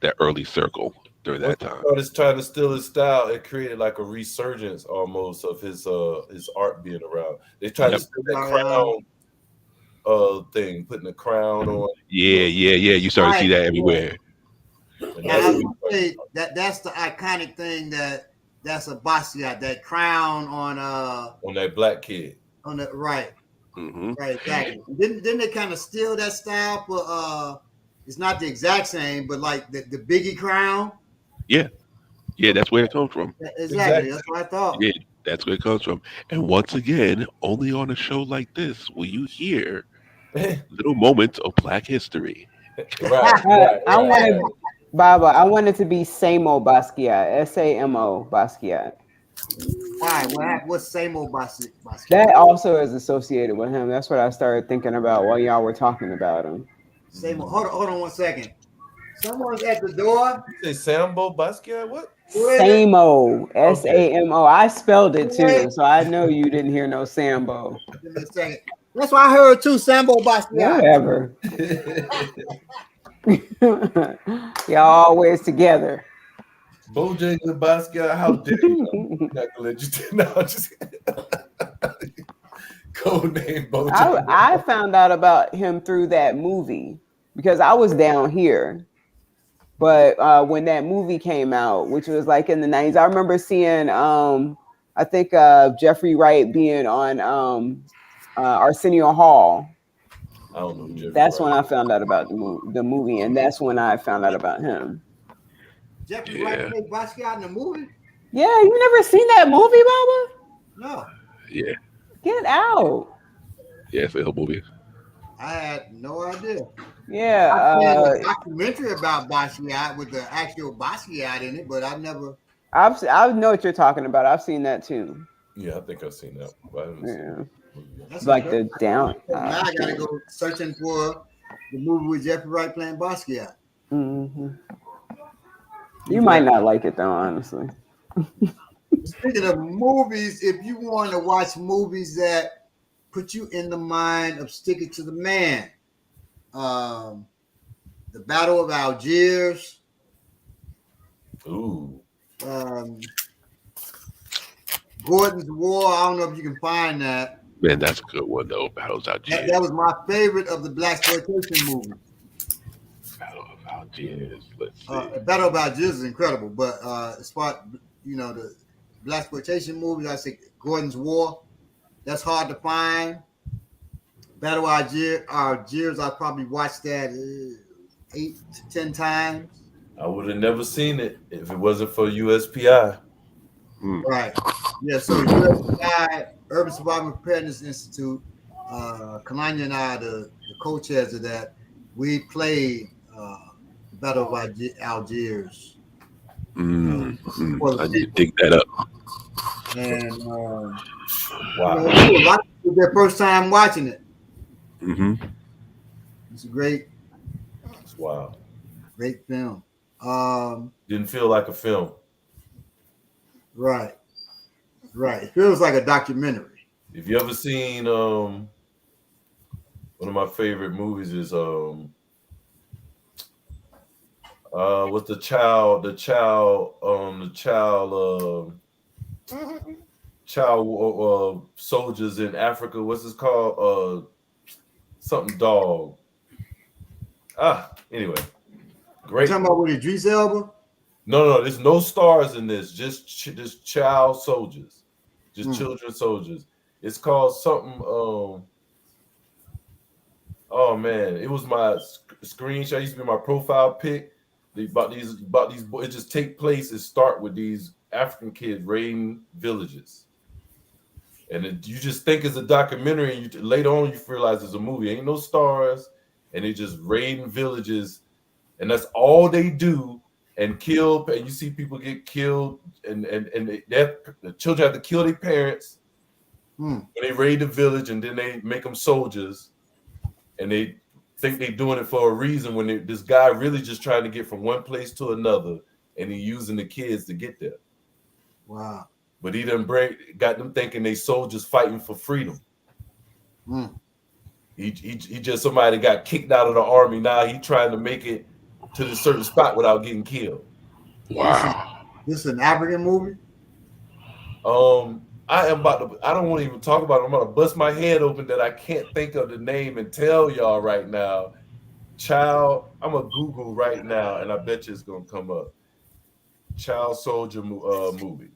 circle during that time. Artists trying to steal his style, it created like a resurgence almost of his art being around. They tried to steal that crown thing, putting a crown on. Yeah. You started to see that everywhere. And I would say that's the iconic thing that's a Basquiat, that crown on that black kid. On the right. Mm-hmm. Right, exactly. Didn't they kind of steal that style for it's not the exact same, but like the Biggie crown? Yeah, yeah, that's where it comes from. Exactly. Exactly. That's what I thought. Yeah, that's where it comes from. And once again, only on a show like this will you hear little moments of Black history. Right, right, I right, want right. to, Baba. I want it to be Samo Basquiat. Samo Basquiat. Why? What's same old Basquiat? That also is associated with him. That's what I started thinking about while y'all were talking about him. Same old. Hold on 1 second. Someone's at the door. You say Sambo Basquiat? What? Who is it? Samo, Okay. Samo. I spelled it Wait, too, so I know you didn't hear no Sambo. give me a second. That's what I heard too. Sambo Basquiat. Whatever. Y'all always together. Bojangles and Basquiat, how dare you? I'm not gonna let you no, just code name Bojangles. I found out about him through that movie because I was down here. But when that movie came out, which was like in the 90s, I remember seeing, I think Jeffrey Wright being on Arsenio Hall. I don't know. Jeffrey That's Wright. when I found out about the movie, and that's when I found out about him. Jeffrey Wright Yeah, played Basquiat in the movie? Yeah, you never seen that movie, Baba? No, yeah, Get out. yeah. It's a whole movie. I had no idea. Yeah, I've seen a documentary about Basquiat with the actual Basquiat in it, but I never. I know what you're talking about. I've seen that too. Yeah, I think I've seen that. But I haven't seen Yeah, it. That's like incredible. the down. Now I gotta go searching for the movie with Jeffrey Wright playing Basquiat. You might not like it though, honestly. Speaking of movies, if you want to watch movies that put you in the mind of sticking to the man, the Battle of Algiers, Ooh. Gordon's War. I don't know if you can find that. Man, that's a good one though. Battles That, Algiers. that was my favorite of the blaxploitation movies. Battle of Algiers. Let's see. Battle of Algiers is incredible, but as far the blaxploitation movies, I say Gordon's War. That's hard to find. Battle of Algiers, I probably watched that 8 to 10 times. I would have never seen it if it wasn't for USPI. Right. Yeah, so USPI, Urban Survival Preparedness Institute, Kalanya and I, the co-chairs of that, we played Battle of Algiers. I need to dig that up. And Wow. a lot of people their first time watching it. Mm-hmm. It's a great Wow. film. Didn't feel like a film. Right. It feels like a documentary. If you ever seen one of my favorite movies is what's the child soldiers in Africa, what's this called, something dog. Anyway, great. You're talking about with Idris Elba? No, there's no stars in this. Just child soldiers, just children soldiers. It's called something. Oh man, it was my screenshot. It used to be my profile pic. About these boys. It just take place and start with these African kids raiding villages, and you just think it's a documentary, and later on you realize it's a movie. Ain't no stars, and they just raiding villages, and that's all they do. And kill, and you see people get killed, and the children have to kill their parents when they raid the village, and then they make them soldiers, and they think they're doing it for a reason when this guy really just trying to get from one place to another, and he using the kids to get there. Wow! But he done got them thinking they soldiers fighting for freedom. He just somebody got kicked out of the army. Now he trying to make it to this certain spot without getting killed. Wow. This is an African movie? I don't want to even talk about it. I'm about to bust my head open that I can't think of the name and tell y'all right now. I'm going to Google right now, and I bet you it's going to come up. Child soldier movie.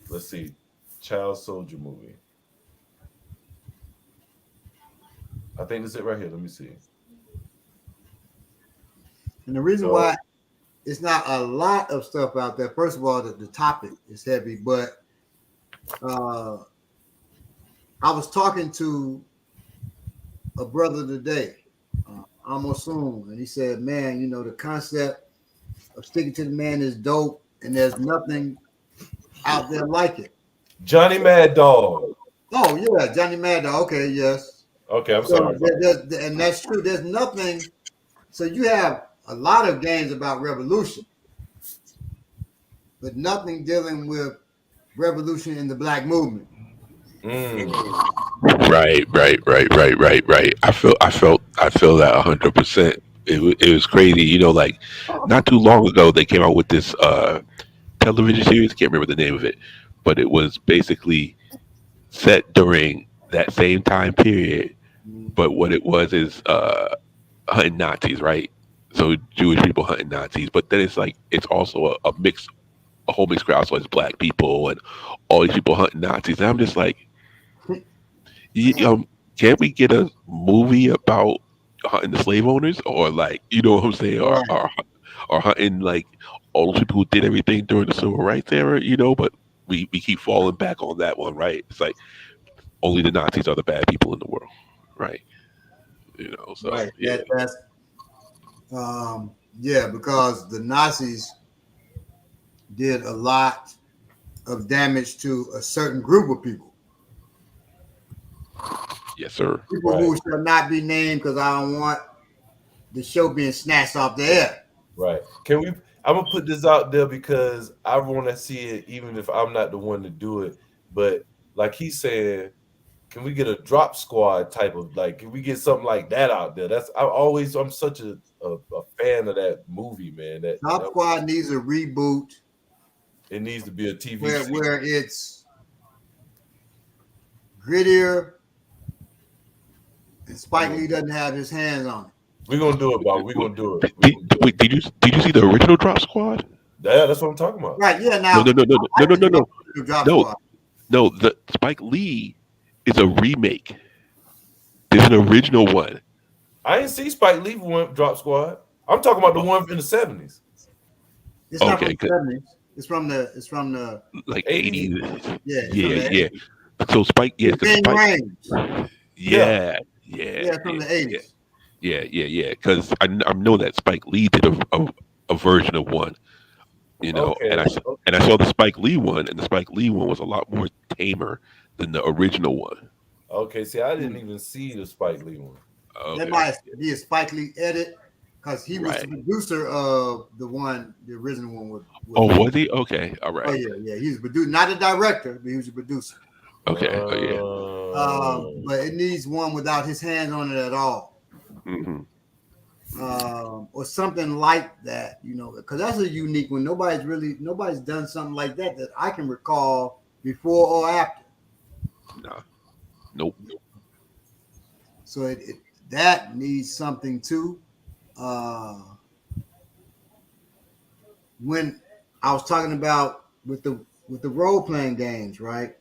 Let's see. Child soldier movie. I think this is it right here. Let me see. And the reason So- why it's not a lot of stuff out there. First of all, the topic is heavy, but I was talking to a brother today, almost soon, and he said, "Man, you know the concept of sticking to the man is dope, and there's nothing out there like it." Johnny Mad Dog. Oh yeah, Johnny Mad Dog. Okay, yes. Okay, I'm So sorry. and that's true. There's nothing. So you have a lot of games about revolution, but nothing dealing with revolution in the black movement. Mm. Right. I feel that 100%. It was crazy. You know, like not too long ago they came out with this television series. I can't remember the name of it, but it was basically set during that same time period. But what it was is hunting Nazis, right? So Jewish people hunting Nazis, but then it's like it's also a whole mixed crowd. So it's black people and all these people hunting Nazis, and I'm just like, can't we get a movie about hunting the slave owners, or like, you know what I'm saying, Right. or hunting like all those people who did everything during the civil rights era, you know? But we keep falling back on that one, right? It's like only the Nazis are the bad people in the world, right? You know, so Right. yeah, That's yeah, because the Nazis did a lot of damage to a certain group of people. yes, sir. People who shall not be named because I don't want the show being snatched off the air. Right. Can we? I'm gonna put this out there because I want to see it, even if I'm not the one to do it. But like he's saying, can we get a drop squad type of like? Can we get something like that out there? I'm such a fan of that movie, man. Top Squad needs a reboot. It needs to be a TV where it's grittier, and Spike Lee doesn't have his hands on it. We're gonna do it, Bob. We're gonna do it. Wait, did you see the original Drop Squad? Yeah, that's what I'm talking about. Right? Yeah. Now, No. Drop Squad. No, the Spike Lee is a remake. There's an original one. I ain't see Spike Lee one Drop Squad. I'm talking about the one in the 70s. It's not from the 70s. It's from the like 80s. Yeah. So Spike, yeah, Range. Yeah, from the 80s. Yeah. Because I know that Spike Lee did a version of one, you know, and I saw the Spike Lee one, and the Spike Lee one was a lot more tamer than the original one. Okay, see, I didn't even see the Spike Lee one. Okay. That might be a Spike Lee edit because he was the producer of the original one. Was he? Okay, all right. Oh yeah. He was a producer, not a director, but he was a producer. Okay. But it needs one without his hands on it at all. Mm-hmm. Or something like that, you know, because that's a unique one. Nobody's done something like that I can recall before or after. Nah. Nope. So that needs something too. When I was talking about with the role playing games, right?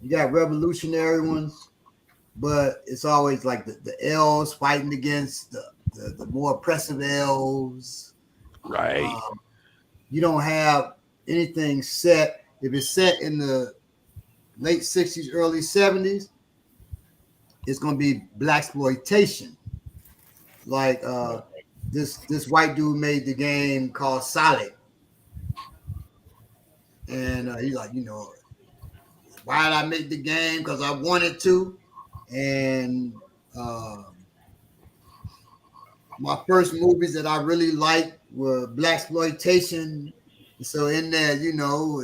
You got revolutionary ones, but it's always like the elves fighting against the more oppressive elves. Right. You don't have anything set. If it's set in the late 60s, early 70s, it's going to be blaxploitation. Like this white dude made the game called Solid. And he's like, you know, why did I make the game? Because I wanted to. And my first movies that I really liked were blaxploitation. So in there, you know,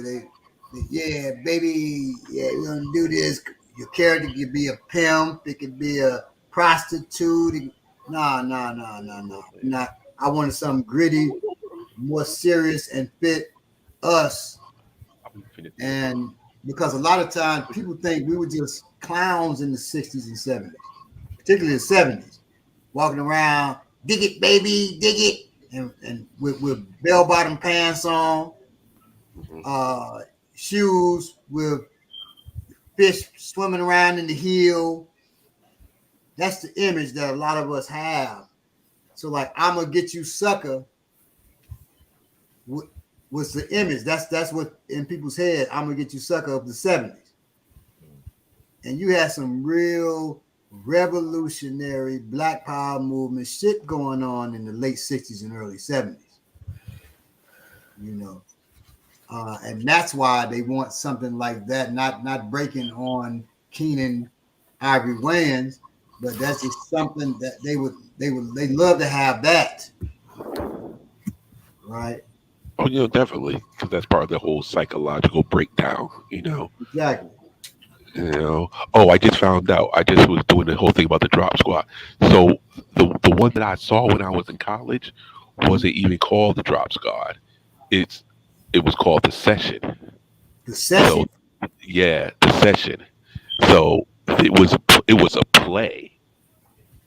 yeah, baby, yeah, we're gonna do this. Your character could be a pimp, it could be a prostitute. No. Not. I wanted something gritty, more serious, and fit us. And because a lot of times people think we were just clowns in the 60s and 70s, particularly the 70s, walking around, dig it, baby, dig it, and with bell-bottom pants on, shoes with fish swimming around in the heel. that's the image that a lot of us have. So like, I'm gonna get you sucker was the image. That's what in people's head. I'm gonna get you sucker of the 70s. And you had some real revolutionary Black Power movement shit going on in the late 60s and early 70s. You know. And that's why they want something like that, not breaking on Keenan Ivory Wayans, but that's just something that they'd love to have that. Right. Oh, definitely, because that's part of the whole psychological breakdown. Exactly. Oh, I just found out. I just was doing the whole thing about the Drop Squad. So the one that I saw when I was in college wasn't even called the Drop Squad. It was called the Session. The Session. So, yeah, the Session. So it was a play,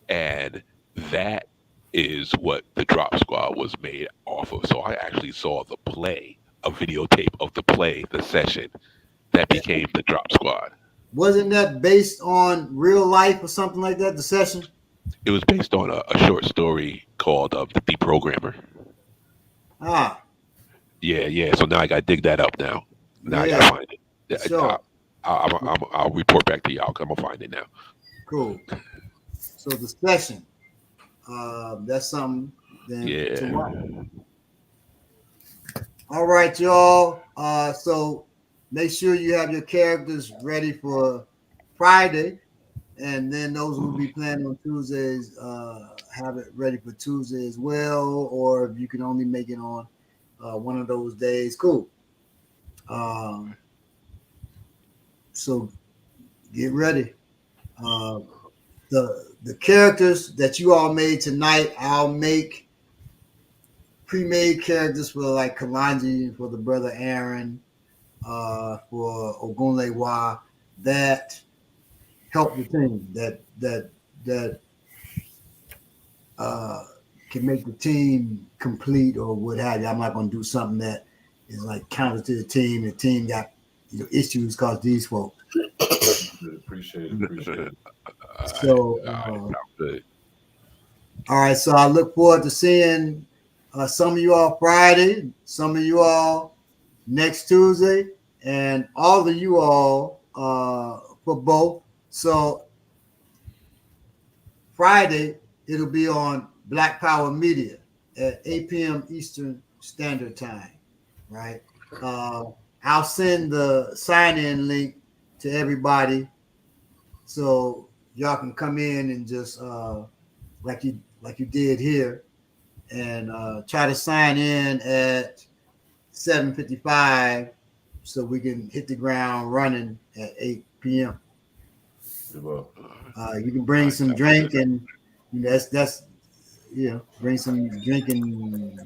and that is what the Drop Squad was made off of. So I actually saw the play, a videotape of the play, the Session, that became the Drop Squad. Wasn't that based on real life or something like that? The Session. It was based on a short story called The Deprogrammer. Ah. Yeah. So now I gotta dig that up now. Now I Yeah. gotta find it. Sure. I'll report back to y'all. 'Cause I'm gonna find it now. Cool. So the Session. That's something. Then Yeah. to watch. All right, y'all. So make sure you have your characters ready for Friday, and then those who will be playing on Tuesdays have it ready for Tuesday as well. Or if you can only make it on one of those days, cool. So get ready. The characters that you all made tonight, I'll make pre-made characters for like Kalanji, for the brother Aaron, for Ogunlewa, that help the team, that can make the team complete or what have you. I'm not going to do something that is like counter to the team. The team got issues because these folks. Appreciate it. So, Good. all right. So I look forward to seeing some of you all Friday, some of you all next Tuesday, and all of you all for both. So Friday, it'll be on Black Power Media at 8 p.m. Eastern Standard Time, right? I'll send the sign-in link to everybody so y'all can come in and just like you did here and try to sign in at 7:55 so we can hit the ground running at 8 p.m. You can bring some drink and that's bring some drink and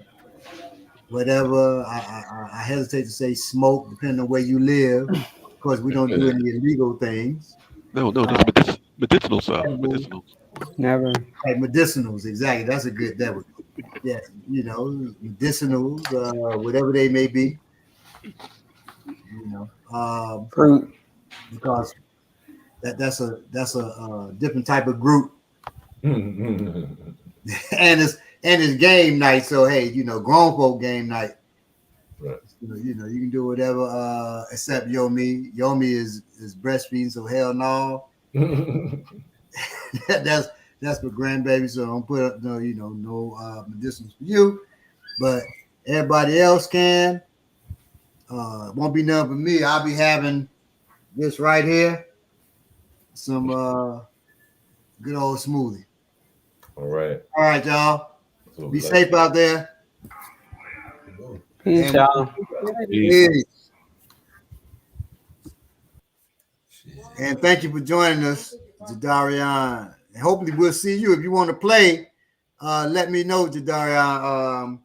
whatever. I hesitate to say smoke, depending on where you live. Of course, we don't do any illegal things. No, that's medicinal stuff. Medicinal. Never. Like medicinals, exactly. That's a good. That would, yeah, medicinals, whatever they may be. Fruit. Because that's a different type of group, and it's game night. So hey, grown folk game night. Right. You can do whatever except Yomi. Yomi is breastfeeding, so hell no. that's for grandbaby. So don't put up no medicinals for you, but everybody else can. Won't be none for me. I'll be having this right here, some good old smoothie. All right, y'all. Be safe out there. Peace, y'all. Peace. And thank you for joining us, Jadarian. And hopefully we'll see you. If you want to play, let me know, Jadarian.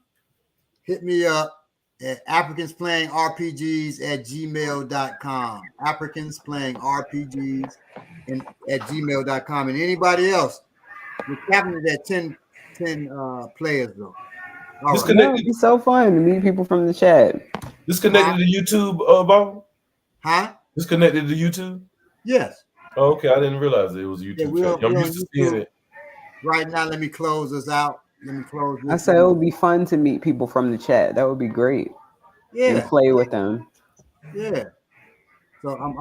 Hit me up at africansplayingrpgs@gmail.com. africansplayingrpgs@gmail.com. And anybody else, we're capping it at 10 players though. All right. No, it'd be so fun to meet people from the chat. Disconnected to YouTube, Bob? Huh? Disconnected to YouTube? Yes. Oh, okay, I didn't realize it was a Yeah, YouTube we're chat. I'm on used to seeing YouTube it. right now. Let me close this out. Let me close I this. said it would be fun to meet people from the chat. That would be great. And Yeah, play with them. yeah. So I'm